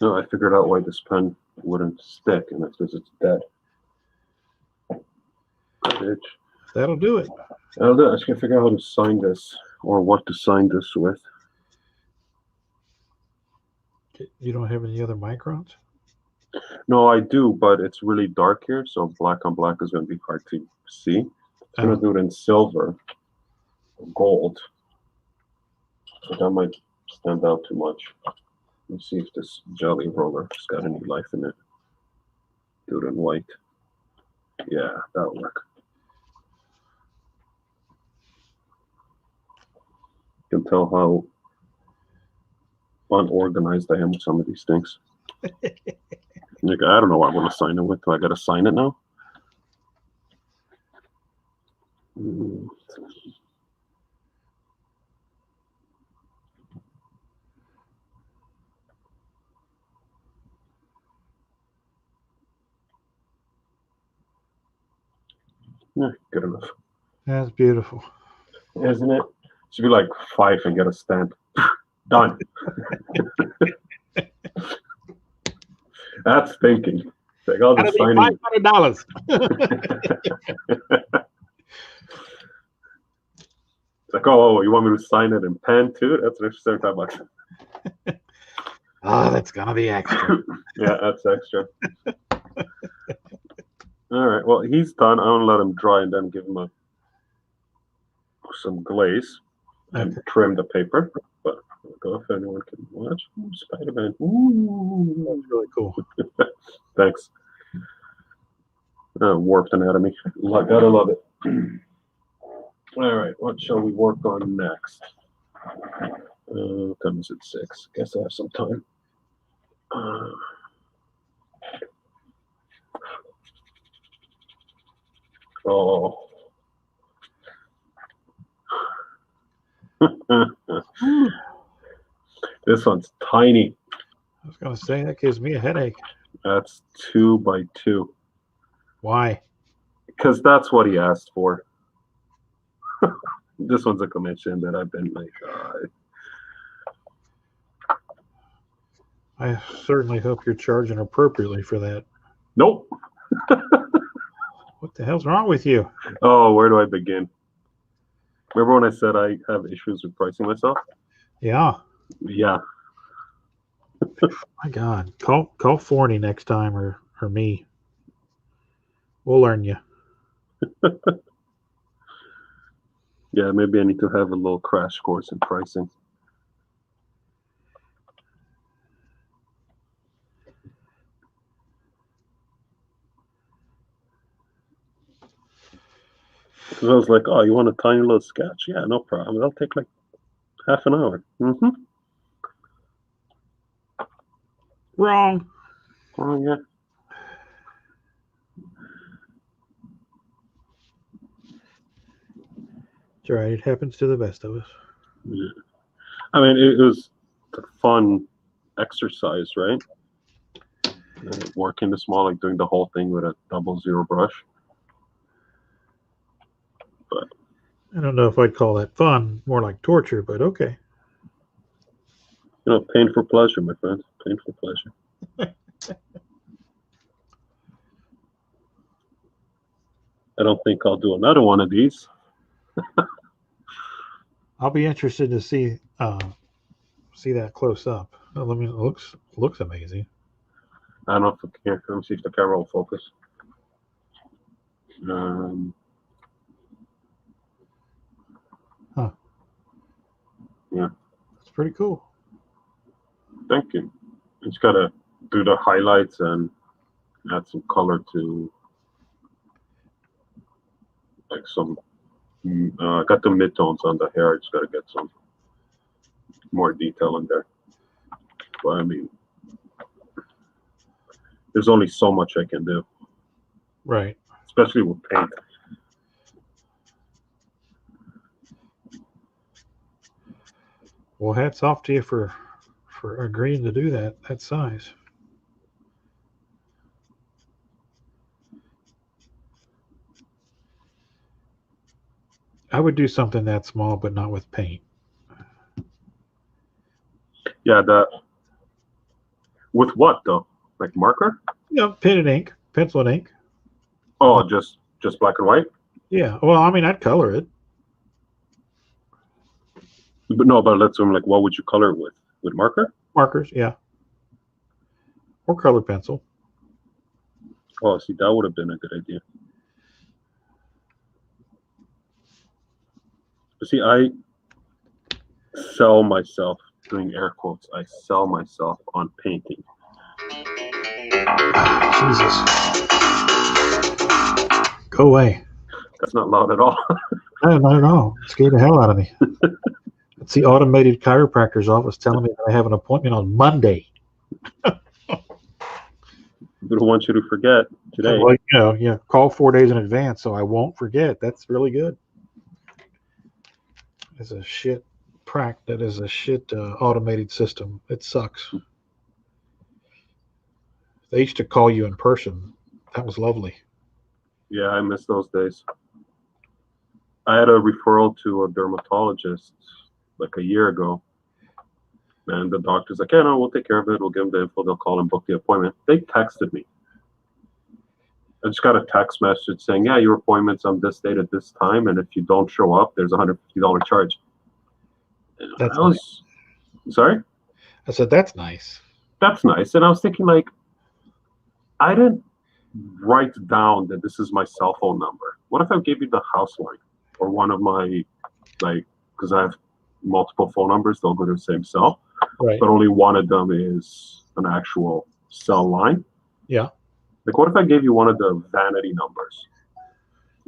No, I figured out why this pen wouldn't stick, and it's because it's dead. Bitch. That'll do it. I just can't figure out how to sign this or what to sign this with. You don't have any other microns? No, I do, but it's really dark here, so black on black is going to be hard to see. I'm going to do it in silver or gold, but that might stand out too much. Let's see if this jelly roller has got any life in it. Do it in white. Yeah, that'll work. You can tell how unorganized I am with some of these things. Like, I don't know what I want to sign it with. Do I got to sign it now? Yeah, good enough. That's beautiful. Isn't it? Should be like Fyke and get a stamp. Done. That's thinking. Like, I'll just sign it. $500. It's like, oh, you want me to sign it in pen too? That's an extra $75. Oh, that's gonna be extra. Yeah, that's extra. All right. Well, he's done. I'm gonna let him dry and then give him some glaze and trim the paper. But go if anyone can watch. Ooh, SpiderMan. Ooh, That's really cool. Thanks. Warped anatomy. Gotta love it. All right. What shall we work on next? Time is at 6. Guess I have some time. Oh. This one's tiny. I was gonna say that gives me a headache. That's 2 by 2. Why? Because that's what he asked for. This one's a commission that I've been like, I certainly hope you're charging appropriately for that. nope. What the hell's wrong with you? Oh, where do I begin? Remember when I said I have issues with pricing myself? Yeah. Yeah. My God. Call Forney next time or me. We'll learn you. Yeah, maybe I need to have a little crash course in pricing. Because I was like, oh, you want a tiny little sketch? Yeah, no problem. That'll take like half an hour. Mm-hmm. Wrong. Oh, yeah. It's all right. It happens to the best of us. Yeah. I mean, it was a fun exercise, right? Working the small, like doing the whole thing with a 00 brush. But I don't know if I'd call that fun. More like torture, but okay. you know, pain for pleasure, my friend. Pain for pleasure. I don't think I'll do another one of these. I'll be interested to see that close up. I mean, it looks amazing. I don't know if I can. Let me see if the camera will focus. Huh. Yeah. It's pretty cool. Thank you. Just gotta do the highlights and add some color to like some. Got the midtones on the hair. I just gotta get some more detail in there. But I mean, there's only so much I can do. Right. Especially with paint. Well, hats off to you for agreeing to do that size. I would do something that small, but not with paint. Yeah, that with what though? Like marker? Yeah, pen and ink, pencil and ink. Oh, just black and white? Yeah. Well, I mean, I'd color it. But no, but let's like what would you color it with? With marker? Markers, yeah, or colored pencil. Oh, see, that would have been a good idea. But see, I sell myself doing air quotes. I sell myself on painting. Jesus. Go away. That's not loud at all. No, not at all. It scared the hell out of me. It's the automated chiropractor's office telling me that I have an appointment on Monday. We don't want you to forget today. Well, yeah, call 4 days in advance so I won't forget. That's really good. It's a shit that is a shit automated system. It sucks. They used to call you in person. That was lovely. Yeah, I miss those days. I had a referral to a dermatologist like a year ago. And the doctor's like, yeah, no, we'll take care of it. We'll give them the info. They'll call and book the appointment. They texted me. I just got a text message saying, yeah, your appointment's on this date at this time. And if you don't show up, there's a $150 charge. That's nice. Sorry? I said, that's nice. That's nice. And I was thinking, like, I didn't write down that this is my cell phone number. What if I gave you the house line or one of my, like, because I have multiple phone numbers, they'll go to the same cell, right? But only one of them is an actual cell line. Yeah. Like, what if I gave you one of the vanity numbers?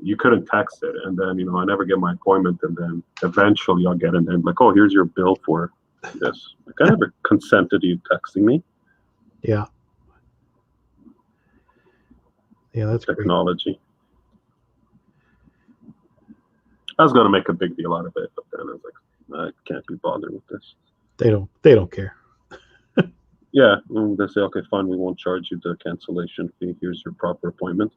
You couldn't text it, and then I never get my appointment, and then eventually I'll get it, and like, oh, here's your bill for this. Like, I never consented to you texting me. Yeah. Yeah, that's technology. Great. I was gonna make a big deal out of it, but then I was like, I can't be bothered with this. They don't care. Yeah, they say, okay, fine, we won't charge you the cancellation fee. Here's your proper appointment.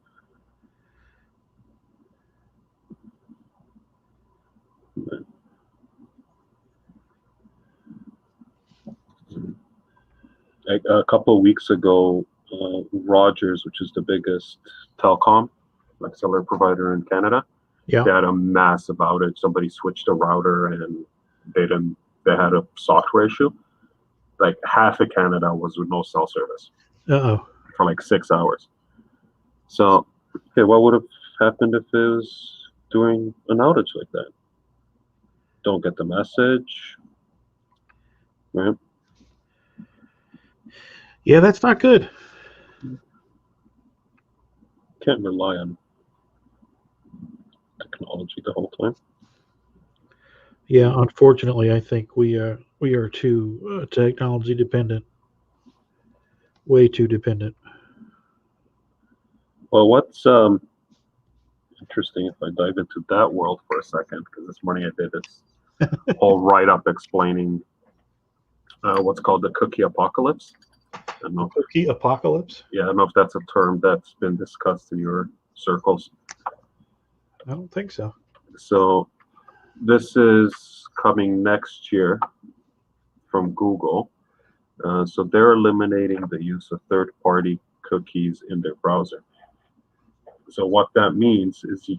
A couple of weeks ago, Rogers, which is the biggest telecom, like cellular provider in Canada, yeah, they had a massive outage. Somebody switched a router and they had a software issue. Like half of Canada was with no cell service for like 6 hours. So, okay, what would have happened if it was doing an outage like that? Don't get the message, right? Yeah, that's not good. Can't rely on technology the whole time. Yeah, unfortunately, I think we are too technology dependent. Way too dependent. Well, what's interesting if I dive into that world for a second, because this morning I did this whole write-up explaining what's called the cookie apocalypse. Cookie apocalypse? Yeah, I don't know if that's a term that's been discussed in your circles. I don't think so. So this is coming next year from Google. So they're eliminating the use of third-party cookies in their browser. So what that means is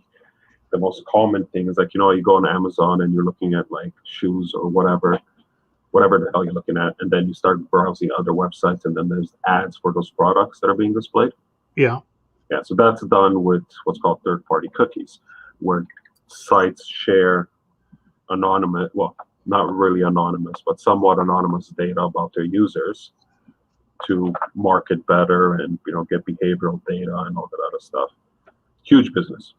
the most common thing is like, you go on Amazon and you're looking at like shoes or whatever the hell you're looking at, and then you start browsing other websites, and then there's ads for those products that are being displayed. Yeah. Yeah, so that's done with what's called third-party cookies, where sites share anonymous, well, not really anonymous, but somewhat anonymous data about their users to market better and, get behavioral data and all that other stuff. Huge business.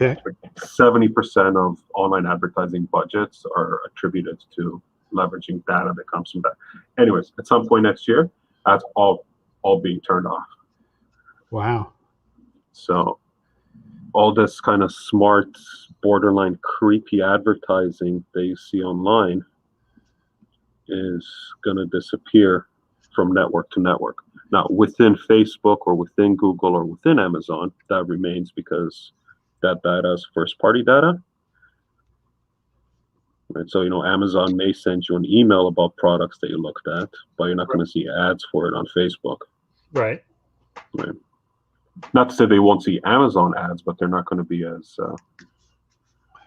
Okay. 70% of online advertising budgets are attributed to leveraging data that comes from that. Anyways, at some point next year, that's all being turned off. Wow. So all this kind of smart, borderline creepy advertising that you see online is going to disappear from network to network. Now, within Facebook or within Google or within Amazon, that remains because that data is first-party data. Right? So, Amazon may send you an email about products that you looked at, but you're not going to see ads for it on Facebook. Right. Right? Not to say they won't see Amazon ads, but they're not going to be as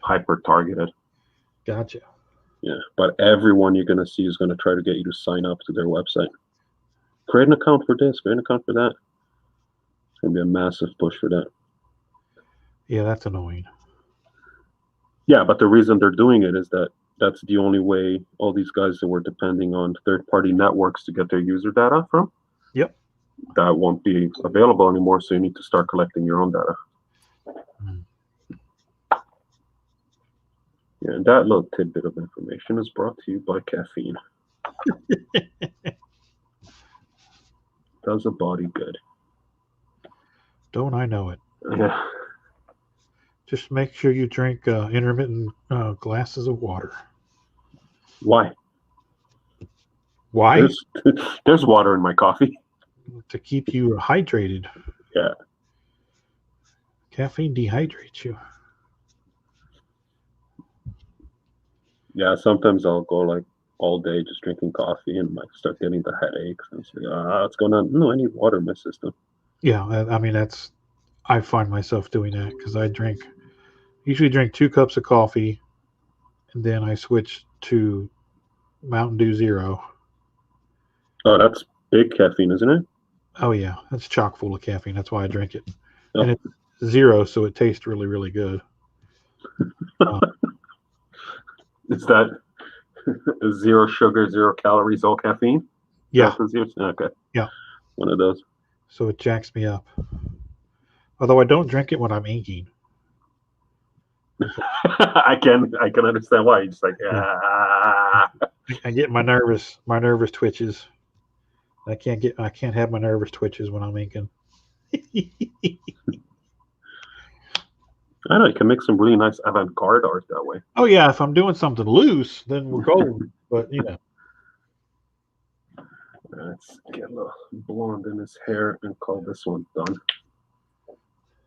hyper targeted. Gotcha. Yeah, but everyone you're going to see is going to try to get you to sign up to their website. Create an account for this, create an account for that. It's going to be a massive push for that. Yeah, that's annoying. Yeah, but the reason they're doing it is that that's the only way all these guys that were depending on third-party networks to get their user data from. Yep. That won't be available anymore, so you need to start collecting your own data. Mm. Yeah, and that little tidbit of information is brought to you by caffeine. Does a body good. Don't I know it? Yeah. Just make sure you drink intermittent glasses of water. Why? Why? There's water in my coffee. To keep you hydrated. Yeah. Caffeine dehydrates you. Yeah, sometimes I'll go like all day just drinking coffee and like start getting the headaches and it's like, what's going on? No, I need water in my system. Yeah, I mean I find myself doing that because I usually drink 2 cups of coffee, and then I switch to Mountain Dew Zero. Oh, that's big caffeine, isn't it? Oh yeah, it's chock full of caffeine. That's why I drink it, Oh. and it's zero, so it tastes really, really good. Is that 0 sugar, 0 calories, all caffeine? Yeah. Okay. Yeah. One of those. So it jacks me up. Although I don't drink it when I'm inking. I can understand why. You're just like, I get my nervous twitches. I can't have my nervous twitches when I'm inking. I know you can make some really nice avant-garde art that way. Oh yeah, if I'm doing something loose, then we're golden. But Let's get a little blonde in his hair and call this one done.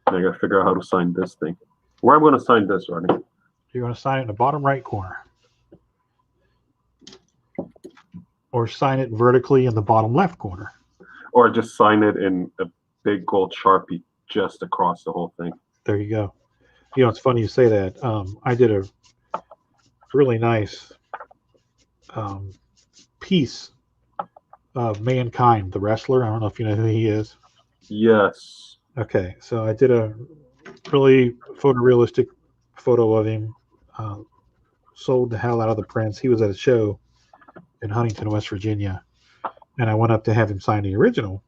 I gotta figure out how to sign this thing. Where am I going to sign this, Rodney? You're going to sign it in the bottom right corner, or sign it vertically in the bottom left corner, or just sign it in a big gold Sharpie just across the whole thing. There you go. It's funny you say that. I did a really nice piece of Mankind, the wrestler. I don't know if you know who he is. Yes. Okay, so I did a really photorealistic photo of him. Sold the hell out of the prints. He was at a show in Huntington, West Virginia, and I went up to have him sign the original.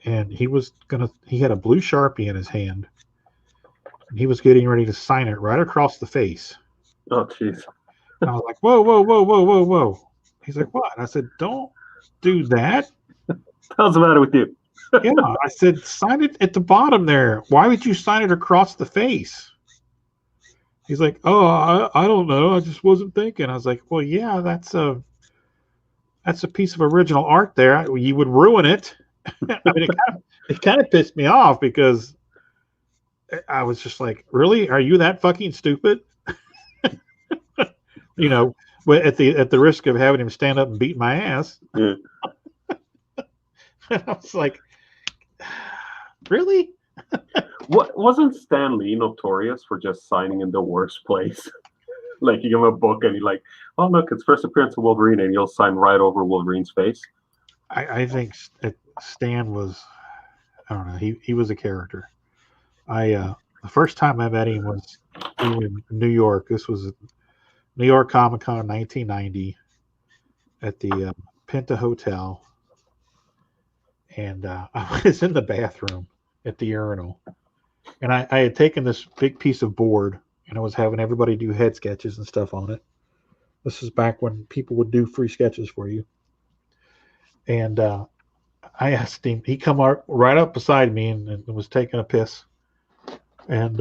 And he had a blue Sharpie in his hand. And he was getting ready to sign it right across the face. Oh, jeez. And I was like, whoa, whoa, whoa, whoa, whoa, whoa. He's like, what? And I said, don't do that. What's the matter with you? Yeah, I said, sign it at the bottom there. Why would you sign it across the face? He's like, oh, I don't know. I just wasn't thinking. I was like, well, yeah, that's a piece of original art there. You would ruin it. I mean, it kind of pissed me off because I was just like, really? Are you that fucking stupid? At the risk of having him stand up and beat my ass. Yeah. I was like, really? What wasn't Stan Lee notorious for just signing in the worst place? Like you give him a book and you're like, oh look, it's first appearance of Wolverine, and you'll sign right over Wolverine's face. I think Stan was, I don't know, he was a character. The first time I met him was in New York. This was New York Comic Con 1990 at the Penta Hotel. And I was in the bathroom at the urinal. And I had taken this big piece of board and I was having everybody do head sketches and stuff on it. This is back when people would do free sketches for you. And I asked him, he come right up beside me and was taking a piss. And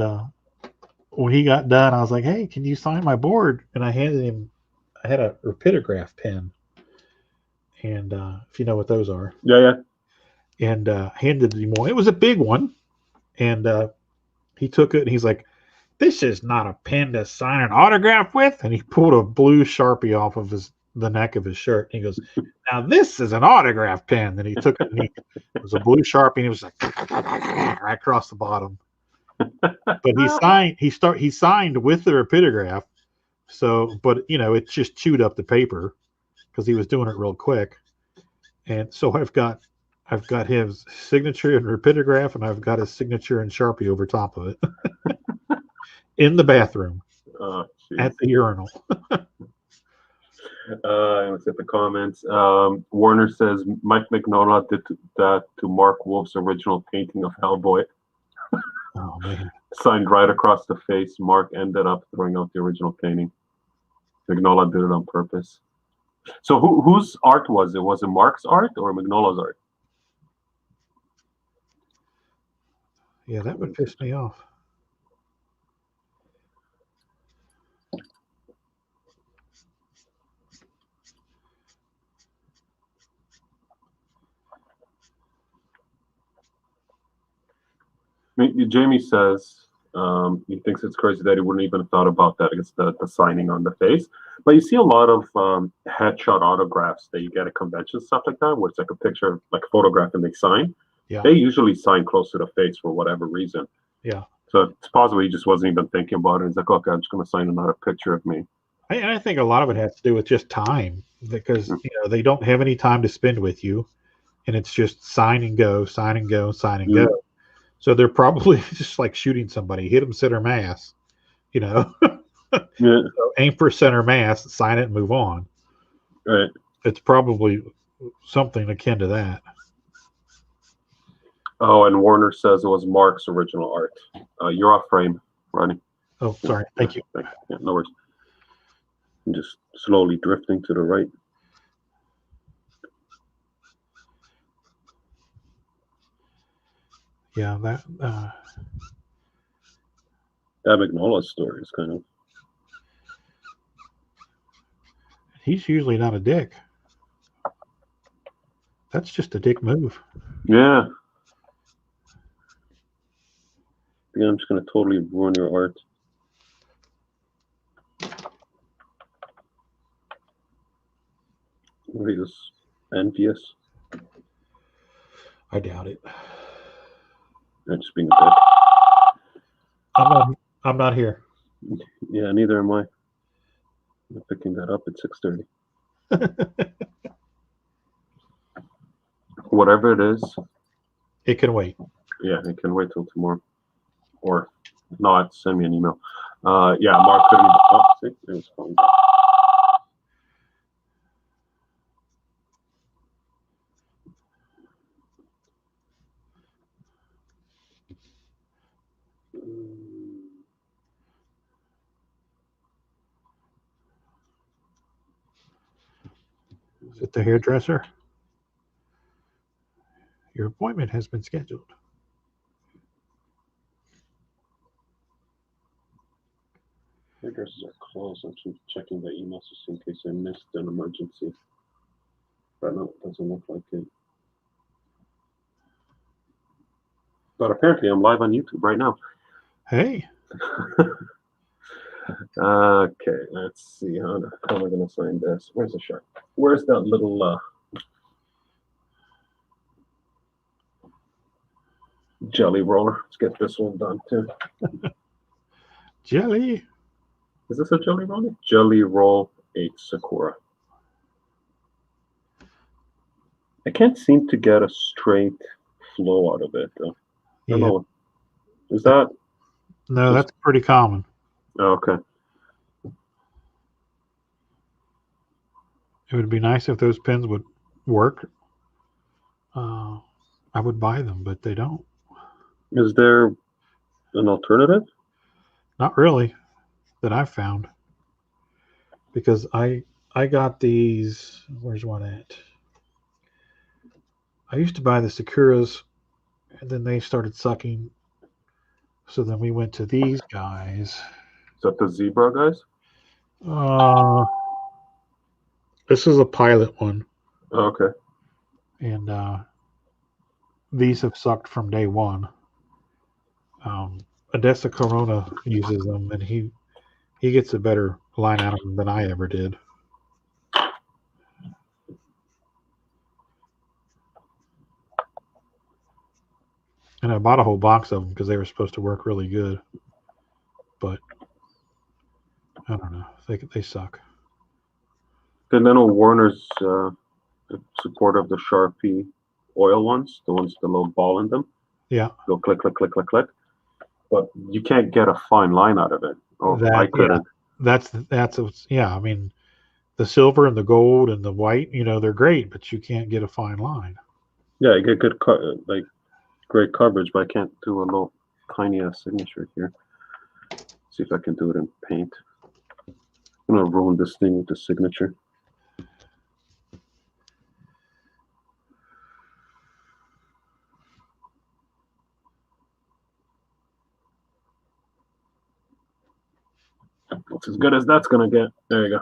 when he got done, I was like, hey, can you sign my board? And I handed him, I had a rapidograph pen. And if you know what those are. Yeah. And handed him one. It was a big one. And he took it and he's like, this is not a pen to sign an autograph with. And he pulled a blue Sharpie off of the neck of his shirt. And he goes, now this is an autograph pen. Then he took it, and it was a blue Sharpie, and it was like right across the bottom. But he signed with the rapidograph. So, but it just chewed up the paper because he was doing it real quick. And so I've got his signature in rapidograph, and I've got his signature in Sharpie over top of it in the bathroom at the urinal. Let's hit the comments. Warner says Mike Mignola did that to Mark Wolf's original painting of Hellboy. Oh man! Signed right across the face. Mark ended up throwing out the original painting. Mignola did it on purpose. So whose art was it? Was it Mark's art or Mignola's art? Yeah, that would piss me off. Jamie says he thinks it's crazy that he wouldn't even have thought about that against the signing on the face. But you see a lot of headshot autographs that you get at conventions, stuff like that, where it's like a picture, like a photograph, and they sign. Yeah. They usually sign close to the face for whatever reason. Yeah. So it's possible he just wasn't even thinking about it. He's like, okay, I'm just going to sign another picture of me. I think a lot of it has to do with just time, because they don't have any time to spend with you, and it's just sign and go, sign and go, sign and go. So they're probably just like shooting somebody, hit them center mass, Yeah. So aim for center mass, sign it, and move on. Right. It's probably something akin to that. Oh, and Warner says it was Mark's original art. You're off frame, Rodney. Oh, sorry. Thank you. Yeah, no worries. I'm just slowly drifting to the right. Yeah, that Mignola's story is kind of. He's usually not a dick. That's just a dick move. Yeah. Yeah, I'm just going to totally ruin your art. What are you, envious? I doubt it. I'm just being a dick. I'm not here. Yeah, neither am I. I'm picking that up at 6:30. Whatever it is. It can wait. Yeah, it can wait till tomorrow. Or not, send me an email. Yeah, Mark couldn't even. Oh, see, it was phone. Is it the hairdresser? Your appointment has been scheduled. Hairdressers are closed. I'm just checking the emails just in case I missed an emergency. But no, it doesn't look like it. But apparently I'm live on YouTube right now. Hey. Okay, let's see. How am I going to sign this? Where's the sharp? Where's that little jelly roller? Let's get this one done too. Jelly. Is this a jelly roller? Jelly Roll 8 Sakura. I can't seem to get a straight flow out of it though. I don't know. Is that? No, that's pretty common. Oh, okay. It would be nice if those pens would work. I would buy them, but they don't. Is there an alternative? Not really, that I've found. Because I got these. Where's one at? I used to buy the Sakuras, and then they started sucking. So then we went to these guys. Is that the zebra guys? This is a pilot one. Oh, okay. And these have sucked from day one. Odessa Corona uses them, and he gets a better line out of them than I ever did. And I bought a whole box of them because they were supposed to work really good, but I don't know. They suck. Then I know Warner's supportive of the Sharpie oil ones, the ones with the little ball in them. Yeah. Go click, click, click, click, click. But you can't get a fine line out of it. Oh, I couldn't. Yeah. I mean, the silver and the gold and the white, they're great, but you can't get a fine line. Yeah, I get good, great coverage, but I can't do a little tiny ass signature here. See if I can do it in paint. I'm gonna ruin this thing with the signature. It's as good as that's gonna get. There you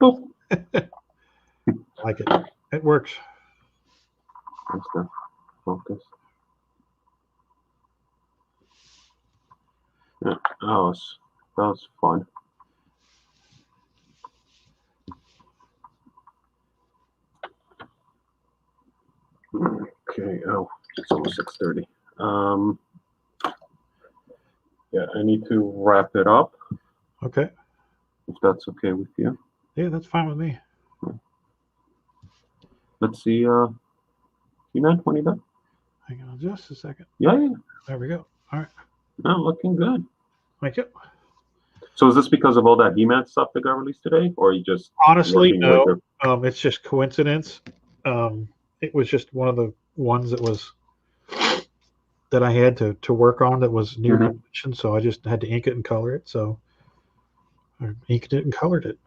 go. Boop. Like it. It works. That's the focus. Yeah, that was fun. Okay. Oh, it's almost 6:30. Yeah, I need to wrap it up. Okay. If that's okay with you. Yeah, that's fine with me. Let's see. You man, when you done? Hang on just a second. Yeah. There we go. All right. No, looking good. Thank you. So is this because of all that He-Man stuff that got released today, or are you just Honestly, working no. with It's just coincidence. It was just one of the ones that I had to work on that was near completion, so I just had to ink it and color it. So I inked it and colored it.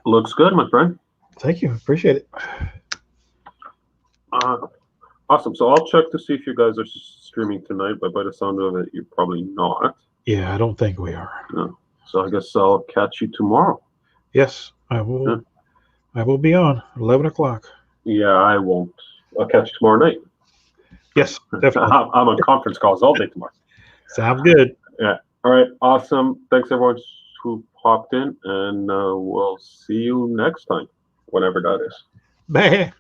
Looks good, my friend. Thank you. Appreciate it. Awesome. So I'll check to see if you guys are streaming tonight, but by the sound of it, you're probably not. Yeah, I don't think we are. No. So I guess I'll catch you tomorrow. Yes, I will. Yeah. I will be on 11 o'clock. Yeah, I won't. I'll catch you tomorrow night. Yes, definitely. I'm on conference calls all day tomorrow. Sounds good. Yeah. All right. Awesome. Thanks everyone who popped in, and we'll see you next time, whenever that is. Bye.